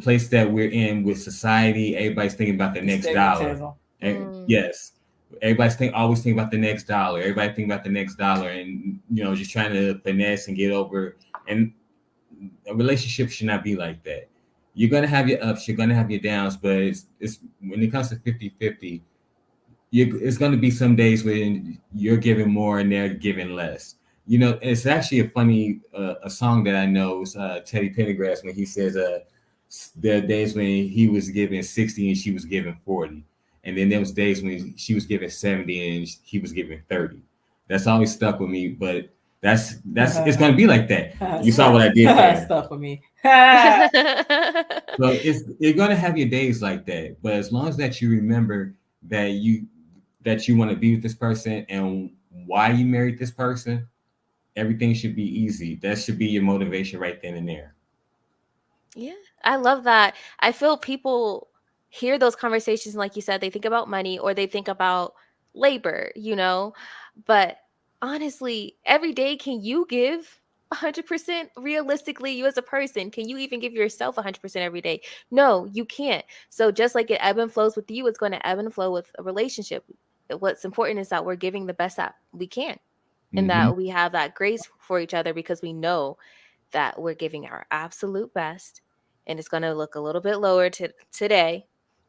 place that we're in with society, everybody's thinking about the next dollar. And yes, everybody's always think about the next dollar. Everybody think about the next dollar, and just trying to finesse and get over. And a relationship should not be like that. You're gonna have your ups, you're gonna have your downs, but it's when it comes to 50-50, it's gonna be some days when you're giving more and they're giving less. It's actually a funny a song that I know is Teddy Pendergrass when he says there are days when he was giving 60 and she was giving 40. And then there was days when she was giving 70 and he was giving 30. That's always stuck with me, but that's it's gonna be like that. You saw what I did there. Stuck with me. So you're gonna have your days like that. But as long as that you remember that you want to be with this person and why you married this person, everything should be easy. That should be your motivation right then and there. Yeah, I love that. I feel people hear those conversations, like you said, they think about money or they think about labor, but honestly, every day, can you give 100% realistically? You as a person, can you even give yourself 100% every day? No, you can't. So just like it ebb and flows with you, it's going to ebb and flow with a relationship. What's important is that we're giving the best that we can and that we have that grace for each other because we know that we're giving our absolute best. And it's going to look a little bit lower today,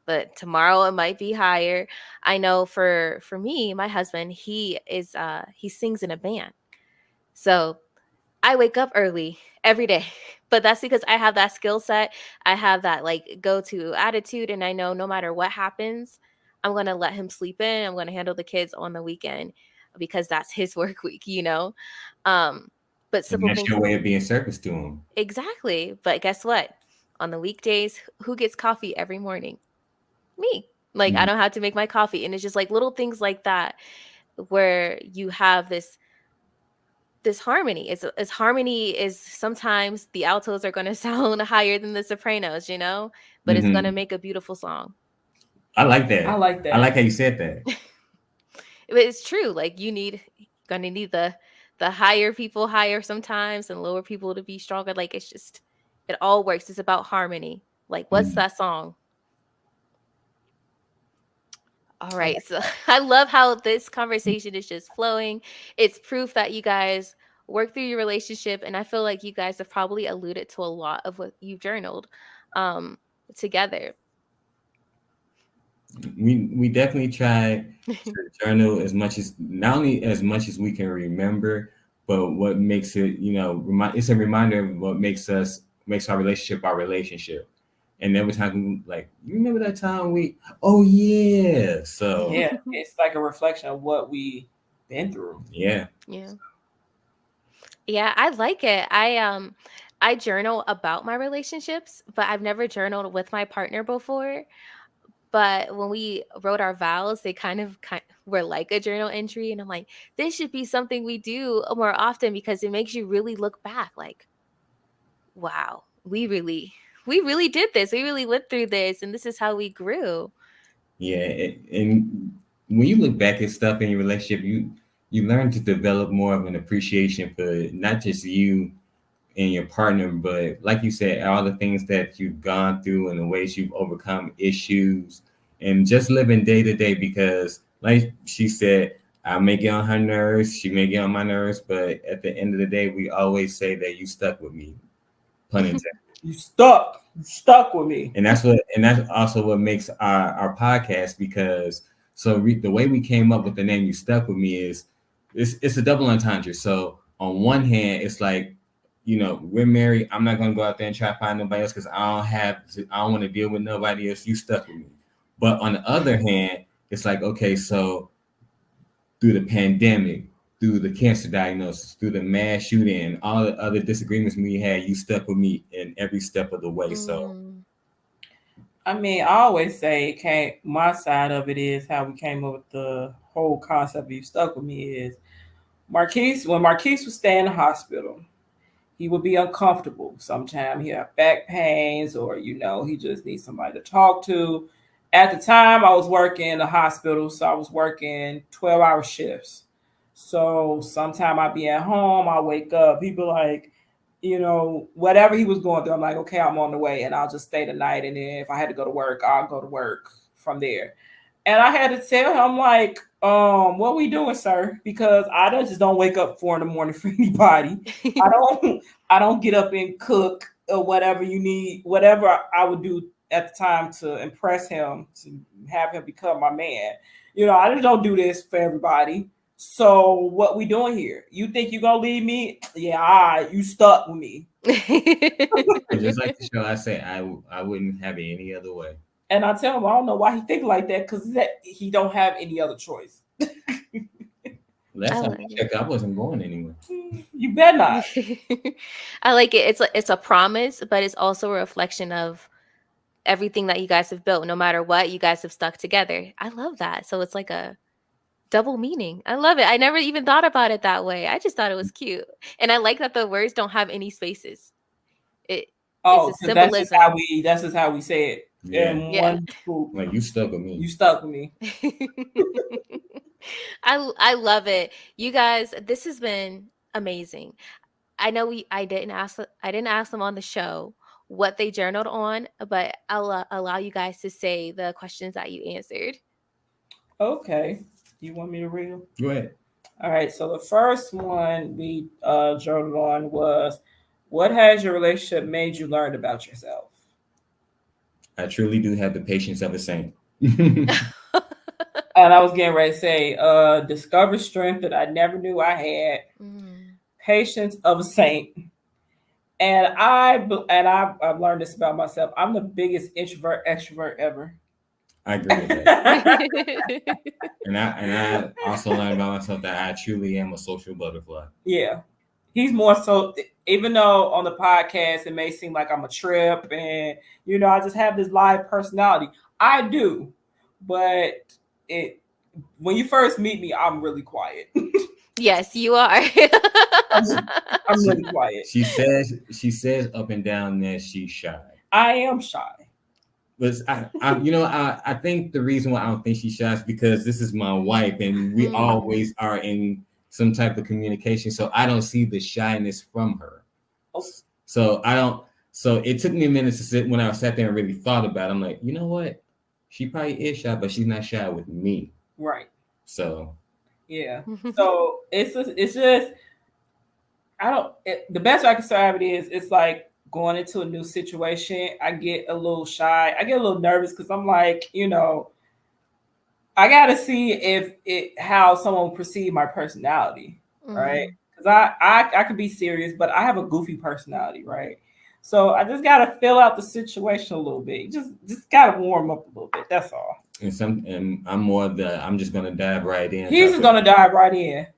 but tomorrow it might be higher. I know for me, my husband, he sings in a band. So I wake up early every day, but that's because I have that skill set. I have that like go-to attitude. And I know no matter what happens, I'm going to let him sleep in. I'm going to handle the kids on the weekend because that's his work week, But simple that's things. Your way of being service to him. Exactly. But guess what? On the weekdays, who gets coffee every morning? Me. Like I don't have to make my coffee. And it's just like little things like that where you have this harmony. It's harmony is sometimes the altos are going to sound higher than the sopranos, but it's going to make a beautiful song. I like that. I like that. I like how you said that. But it's true. Like you're going to need the higher people higher sometimes and lower people to be stronger. Like it's just, it all works. It's about harmony. Like what's that song? All right. So I love how this conversation is just flowing. It's proof that you guys work through your relationship. And I feel like you guys have probably alluded to a lot of what you've journaled together. We definitely try to journal not only as much as we can remember, but what makes it, it's a reminder of what makes our relationship. And every time like, you remember that time oh yeah. So yeah, it's like a reflection of what we been through. Yeah. Yeah, I like it. I journal about my relationships, but I've never journaled with my partner before. But when we wrote our vows, they kind of were like a journal entry. And I'm like, this should be something we do more often because it makes you really look back like, wow, we really did this. We really went through this. And this is how we grew. Yeah. And when you look back at stuff in your relationship, you learn to develop more of an appreciation for not just you and your partner, but like you said, all the things that you've gone through and the ways you've overcome issues. and just living day to day, because like she said, I may get on her nerves, she may get on my nerves, but at the end of the day, we always say that you stuck with me. Pun intended. You stuck with me. And that's also what makes our podcast, because the way we came up with the name You Stuck With Me is it's a double entendre. So on one hand, it's like, we're married. I'm not gonna go out there and try to find nobody else because I don't want to deal with nobody else. You stuck with me. But on the other hand, it's like, okay, so through the pandemic, through the cancer diagnosis, through the mass shooting, and all the other disagreements we had, you stuck with me in every step of the way. So, I mean, I always say, my side of it is how we came up with the whole concept of You Stuck With Me is when Marquis would stay in the hospital, he would be uncomfortable. Sometimes he have back pains, or, he just needs somebody to talk to. At the time, I was working in the hospital, so I was working 12-hour shifts. So sometime I'd be at home, I'll wake up, people like, whatever he was going through, I'm like, okay, I'm on the way, and I'll just stay the night. And then if I had to go to work, I'll go to work from there. And I had to tell him, like, what we doing, sir? Because I just don't wake up 4 a.m. for anybody. I don't get up and cook or whatever you need, whatever I would do at the time to impress him, to have him become my man. I just don't do this for everybody. So what we doing here? You think you gonna leave me? Yeah, you stuck with me. just like the show, I say I wouldn't have it any other way. And I tell him I don't know why he think like that, because he don't have any other choice. Last time I checked, I wasn't going anywhere. You better not. I like it. It's a promise, but it's also a reflection of everything that you guys have built. No matter what, you guys have stuck together. I love that. So it's like a double meaning. I love it. I never even thought about it that way. I just thought it was cute. And I like that the words don't have any spaces. It's a symbolism. That's just how we say it. Yeah. Like, you stuck with me. You stuck with me. I love it. You guys, this has been amazing. I know I didn't ask them on the show what they journaled on, but I'll allow you guys to say the questions that you answered. Okay. You want me to read them? Go ahead. All right. So the first one we journaled on was, what has your relationship made you learn about yourself? I truly do have the patience of a saint. And I was getting ready to say, discover strength that I never knew I had. Patience of a saint. And I've learned this about myself. I'm the biggest introvert extrovert ever. I agree with that. and I also learned about myself that I truly am a social butterfly. Yeah. He's more so, even though on the podcast it may seem like I'm a trip and, I just have this live personality. I do. But when you first meet me, I'm really quiet. Yes, you are. I'm really quiet. She says up and down that she's shy. I am shy. But I think the reason why I don't think she's shy is because this is my wife, and we always are in some type of communication. So I don't see the shyness from her. Oh. So I don't. So it took me a minute to sit when I sat there and really thought about it. I'm like, you know what? She probably is shy, but she's not shy with me. Right. So. Yeah. So it's just the best way I can describe it is, it's like going into a new situation. I get a little shy. I get a little nervous because I'm like, I got to see how someone perceive my personality, right? Because I could be serious, but I have a goofy personality, right? So I just got to fill out the situation a little bit. Just got to warm up a little bit. That's all. And I'm just gonna dive right in. He's just gonna dive right in.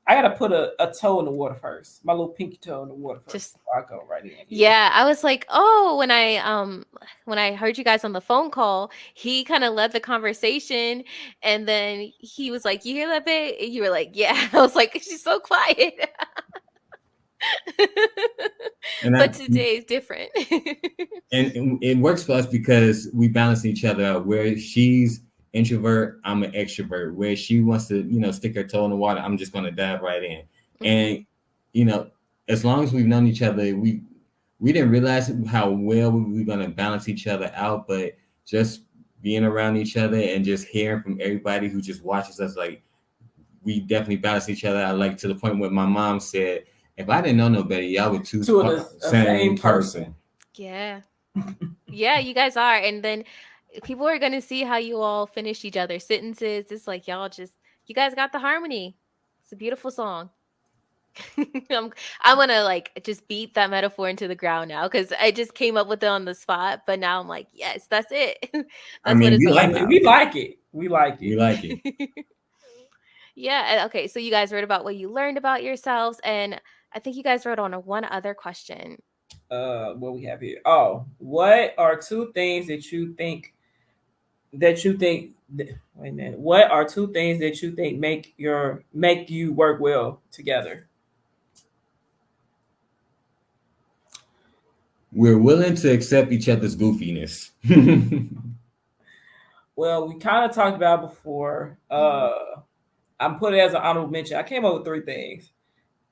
I gotta put a toe in the water first. My little pinky toe in the water first before I go right in. Yeah, I was like, when I heard you guys on the phone call, he kind of led the conversation, and then he was like, "You hear that, babe?" And you were like, "Yeah." I was like, "She's so quiet." But today is different. And it works for us because we balance each other out. Where she's introvert, I'm an extrovert. Where she wants to, stick her toe in the water, I'm just going to dive right in. And, as long as we've known each other, we didn't realize how well we were going to balance each other out. But just being around each other and just hearing from everybody who just watches us, like we definitely balance each other out. Like to the point where my mom said, if I didn't know no better, y'all were two of the same person. Yeah. Yeah, you guys are. And then people are gonna see how you all finish each other's sentences. It's like you guys got the harmony. It's a beautiful song. I want to like just beat that metaphor into the ground now because I just came up with it on the spot. But now I'm like, yes, that's it. That's what it's we like about. it. We like it. We like it. We like it. Yeah. Okay. So you guys wrote about what you learned about yourselves, and I think you guys wrote on one other question. What we have here? Oh, what are two things that you think? Wait a minute. What are two things that you think make you work well together? We're willing to accept each other's goofiness. Well, we kind of talked about it before. I'm put it as an honorable mention. I came up with three things.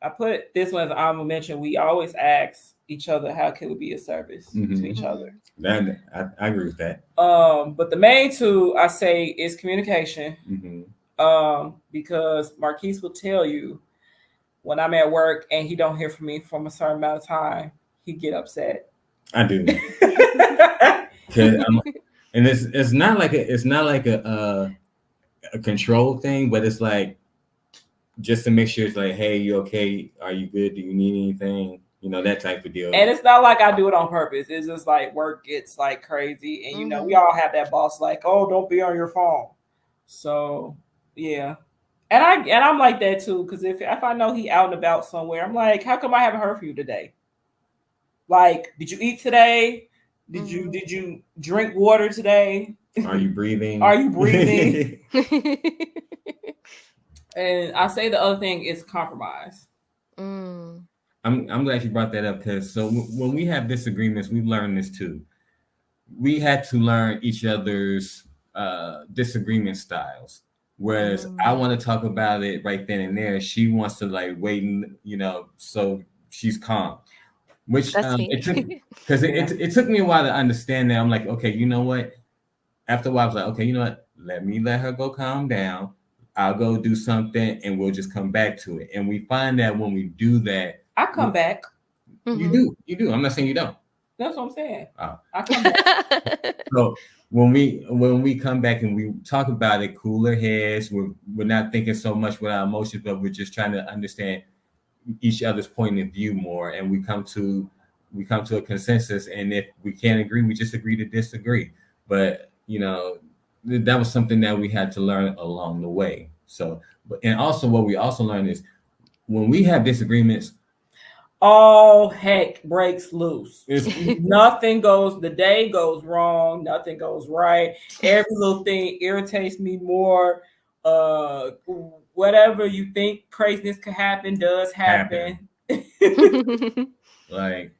I put this one as an honorable mention. We always ask each other, how can we be of service to each other? I agree with that. But the main two I say is communication. Because Marquis will tell you when I'm at work and he don't hear from me from a certain amount of time, he get upset. I do. And it's not like a control thing, but it's like just to make sure it's like, hey, you okay? Are you good? Do you need anything? You know, that type of deal. And it's not like I do it on purpose. It's just like work gets like crazy. And, you know, we all have that boss like, oh, don't be on your phone. So, yeah. And I'm like that, too, because if I know he out and about somewhere, I'm like, how come I haven't heard from you today? Like, did you eat today? Did you drink water today? Are you breathing? Are you breathing? And I say the other thing is compromise. I'm glad you brought that up because so when we have disagreements, we learn this too. We had to learn each other's disagreement styles. Whereas I want to talk about it right then and there, she wants to like wait and so she's calm. Which it took me a while to understand that. I'm like, okay, you know what? After a while, I was like, okay, you know what? Let her go calm down. I'll go do something and we'll just come back to it. And we find that when we do that, I come back. You do. I'm not saying you don't. That's what I'm saying. Oh. I come back. So when we come back and we talk about it, cooler heads, we're not thinking so much with our emotions, but we're just trying to understand each other's point of view more, and we come to a consensus. And if we can't agree, we just agree to disagree. But you know, that was something that we had to learn along the way. So, and also what we also learned is when we have disagreements, all heck breaks loose. Nothing goes, the day goes wrong, nothing goes right. Every little thing irritates me more. Whatever you think craziness could happen does happen. Like,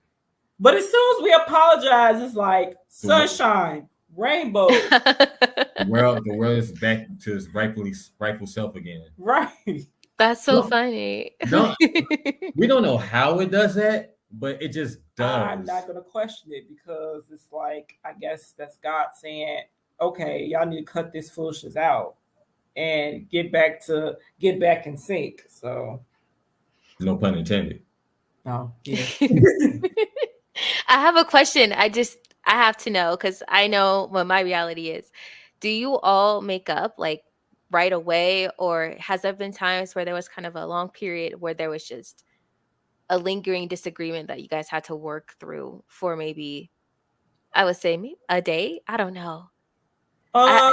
but as soon as we apologize, it's like sunshine, rainbow. The world is back to its rightful self again. Right. That's so funny. We don't know how it does that, but it just does. I'm not gonna question it because it's like, I guess that's God saying, okay, y'all need to cut this foolishness out and get back in sync. So no pun intended. No. Yeah. I have a question. I have to know because I know what my reality is. Do you all make up like right away, or has there been times where there was kind of a long period where there was just a lingering disagreement that you guys had to work through for maybe, I would say maybe a day? I don't know. I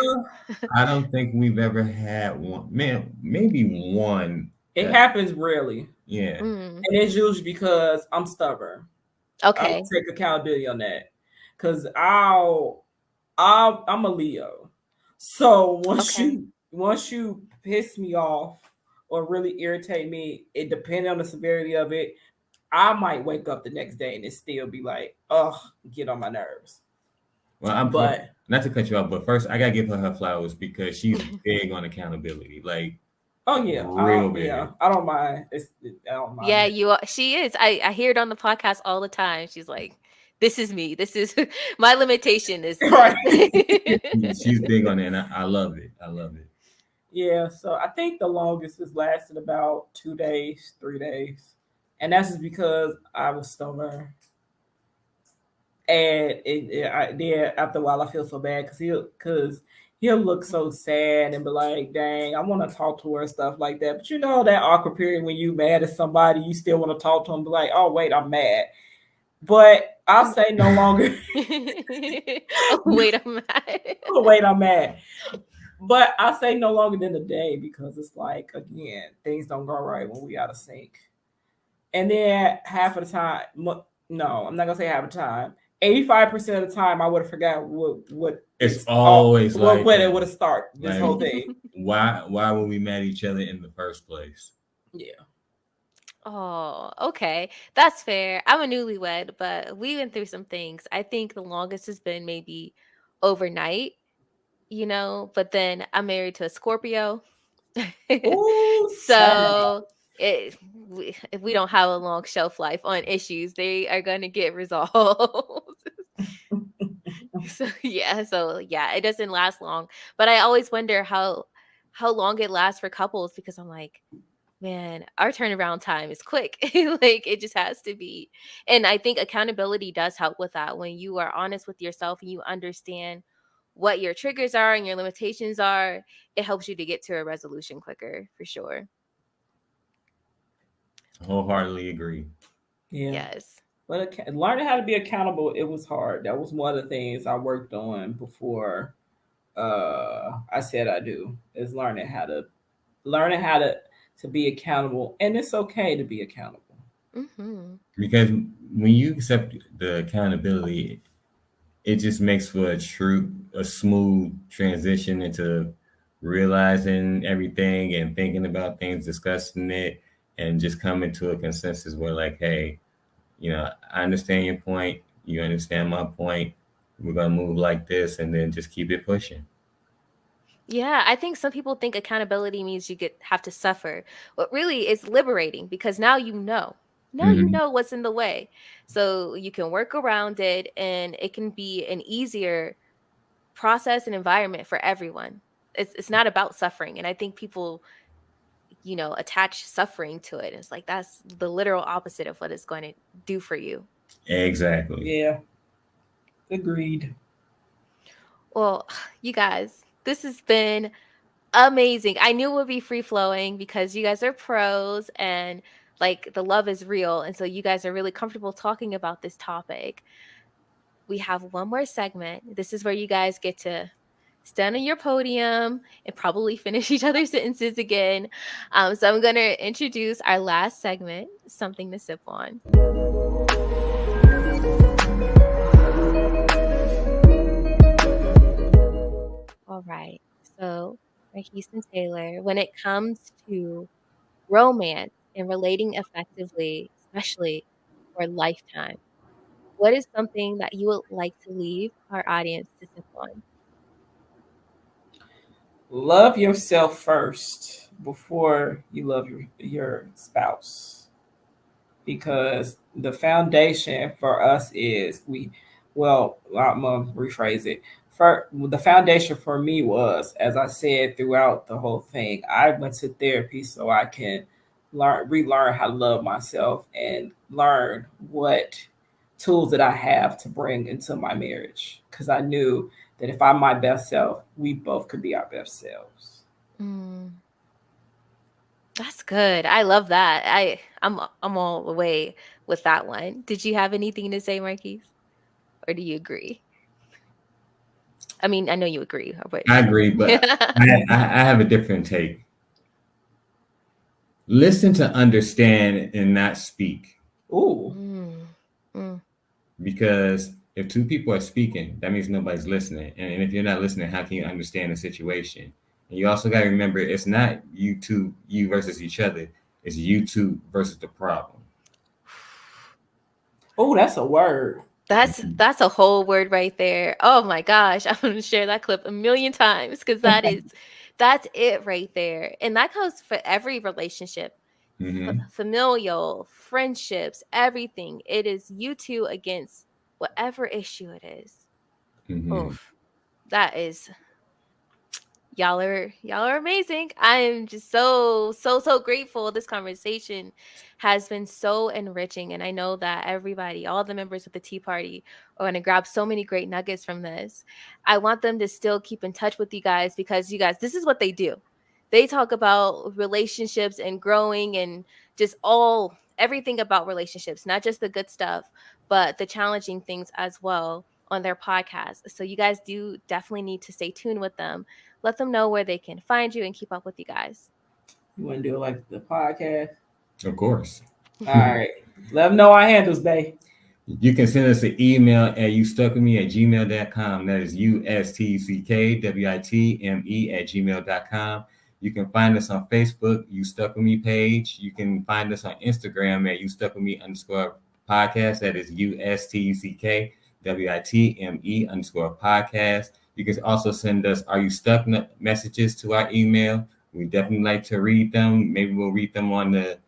don't think we've ever had one. Man, maybe one. It happens rarely. Yeah. And it's usually because I'm stubborn. Okay. I'll take accountability on that. Because I'm a Leo. So once you piss me off or really irritate me, it depending on the severity of it, I might wake up the next day and it still be like, get on my nerves. Well, not to cut you off, but first I gotta give her flowers because she's big on accountability. Like, oh yeah, real big. Yeah, I don't mind. I don't mind. Yeah, she is. I hear it on the podcast all the time. She's like, this is me. This is my limitation is Right. She's big on it, and I love it. I love it. Yeah, so I think the longest has lasted about 2 days, 3 days. And that's just because I was stubborn. And then after a while, I feel so bad because he'll look so sad and be like, dang, I want to talk to her and stuff like that. But you know, that awkward period when you mad at somebody, you still want to talk to them, be like, oh, wait, I'm mad. But I'll say no longer. Oh, wait, I'm mad. Oh, wait, I'm mad. But I say no longer than a day because it's like, again, things don't go right when we out of sync. And then half of the time, no, I'm not gonna say half the time. 85% of the time, I would have forgot what it's always like when it would have started this like, whole thing. Why were we mad at each other in the first place? Yeah. Oh, okay. That's fair. I'm a newlywed, but we went through some things. I think the longest has been maybe overnight, but then I'm married to a Scorpio. Ooh, So if we don't have a long shelf life on issues, they are going to get resolved. So it doesn't last long. But I always wonder how long it lasts for couples because I'm like, man, our turnaround time is quick. Like it just has to be. And I think accountability does help with that. When you are honest with yourself and you understand what your triggers are and your limitations are, it helps you to get to a resolution quicker, for sure. Wholeheartedly agree. Yeah. Yes. But learning how to be accountable, it was hard. That was one of the things I worked on before I said I do, is learning how to be accountable. And it's okay to be accountable. Mm-hmm. Because when you accept the accountability, it just makes for a smooth transition into realizing everything and thinking about things, discussing it, and just coming to a consensus where like, hey, I understand your point. You understand my point. We're going to move like this and then just keep it pushing. Yeah, I think some people think accountability means you have to suffer, but really it's liberating because now you know. Now you know what's in the way. So you can work around it and it can be an easier process and environment for everyone. It's not about suffering. And I think people, attach suffering to it. It's like that's the literal opposite of what it's going to do for you. Exactly. Yeah. Agreed. Well, you guys, this has been amazing. I knew it would be free flowing because you guys are pros and like the love is real. And so you guys are really comfortable talking about this topic. We have one more segment. This is where you guys get to stand on your podium and probably finish each other's sentences again. So I'm going to introduce our last segment, Something to Sip On. All right. So, Marquis Taylor, when it comes to romance and relating effectively, especially for a lifetime, what is something that you would like to leave our audience to sip on? Love yourself first before you love your spouse. Because the foundation for us is I'm gonna rephrase it. The foundation for me was, as I said throughout the whole thing, I went to therapy so I can relearn how to love myself and learn what tools that I have to bring into my marriage. Because I knew that if I'm my best self, we both could be our best selves. That's good. I love that. I'm all the way with that one. Did you have anything to say, Marquis? Or do you agree? I mean, I know you agree. But I agree, but I have a different take. Listen to understand and not speak. Ooh. Because if two people are speaking, that means nobody's listening. And if you're not listening, how can you understand the situation? And you also got to remember, it's not you versus each other. It's you two versus the problem. Oh, that's a word. That's a whole word right there. Oh my gosh, I'm going to share that clip 1,000,000 times because that's it right there. And that goes for every relationship, familial, friendships, everything. It is you two against whatever issue it is. Mhm. Oof, that is, y'all are amazing. I'm just so grateful. This conversation has been so enriching, and I know that everybody, all the members of the Tea Party, are going to grab so many great nuggets from this. I want them to still keep in touch with you guys, because you guys, this is what they do. They talk about relationships and growing and just everything about relationships, not just the good stuff, but the challenging things as well on their podcast. So you guys do definitely need to stay tuned with them. Let them know where they can find you and keep up with you guys. You want to do it like the podcast? Of course. All right. Let them know our handles, babe. You can send us an email at UStuckWitMe@gmail.com. That is USTCKWITME@gmail.com. You can find us on Facebook, You Stuck With Me page. You can find us on Instagram at UStuckWitMe_podcast. That is USTCKWITME_podcast. You can also send us Are You Stuck messages to our email. We definitely like to read them. Maybe we'll read them on the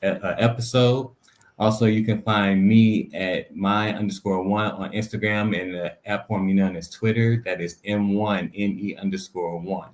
episode. Also, you can find me at my_1 on Instagram and the app formerly known as Twitter. That is M1NE_1.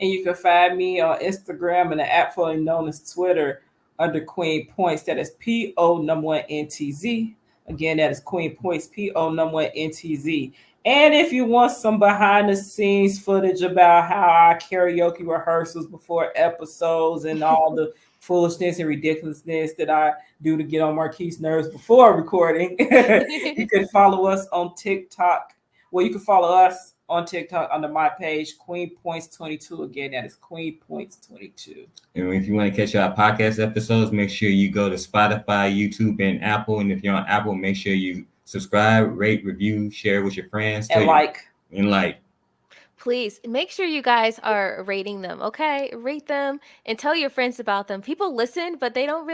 And you can find me on Instagram and the app formerly known as Twitter under Queen Points. That is PO1NTZ. Again, that is Queen Points, PO1NTZ. And if you want some behind the scenes footage about how our karaoke rehearsals before episodes and all the foolishness and ridiculousness that I do to get on Marquis' nerves before recording, you can follow us on TikTok. Well, you can follow us on TikTok under my page, Queen Points 22. Again, that is Queen Points 22. And if you want to catch our podcast episodes, make sure you go to Spotify, YouTube, and Apple. And if you're on Apple, make sure you subscribe, rate, review, share with your friends. And like. Please make sure you guys are rating them, okay? Rate them and tell your friends about them. People listen, but they don't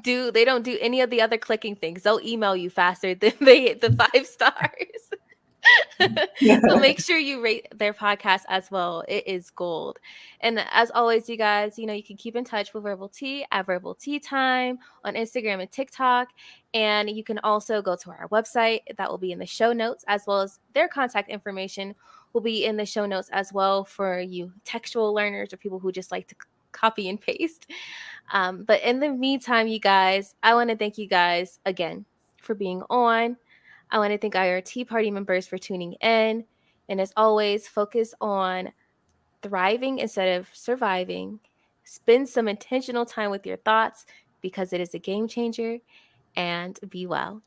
do any of the other clicking things. They'll email you faster than they hit the 5 stars. So make sure you rate their podcast as well. It is gold. And as always, you guys, you can keep in touch with Verbal Tea at Verbal Tea Time on Instagram and TikTok. And you can also go to our website. That will be in the show notes, as well as their contact information will be in the show notes as well for you textual learners or people who just like to copy and paste. But in the meantime, you guys, I want to thank you guys again for being on. I want to thank our Tea Party members for tuning in. And as always, focus on thriving instead of surviving. Spend some intentional time with your thoughts because it is a game changer. And be well.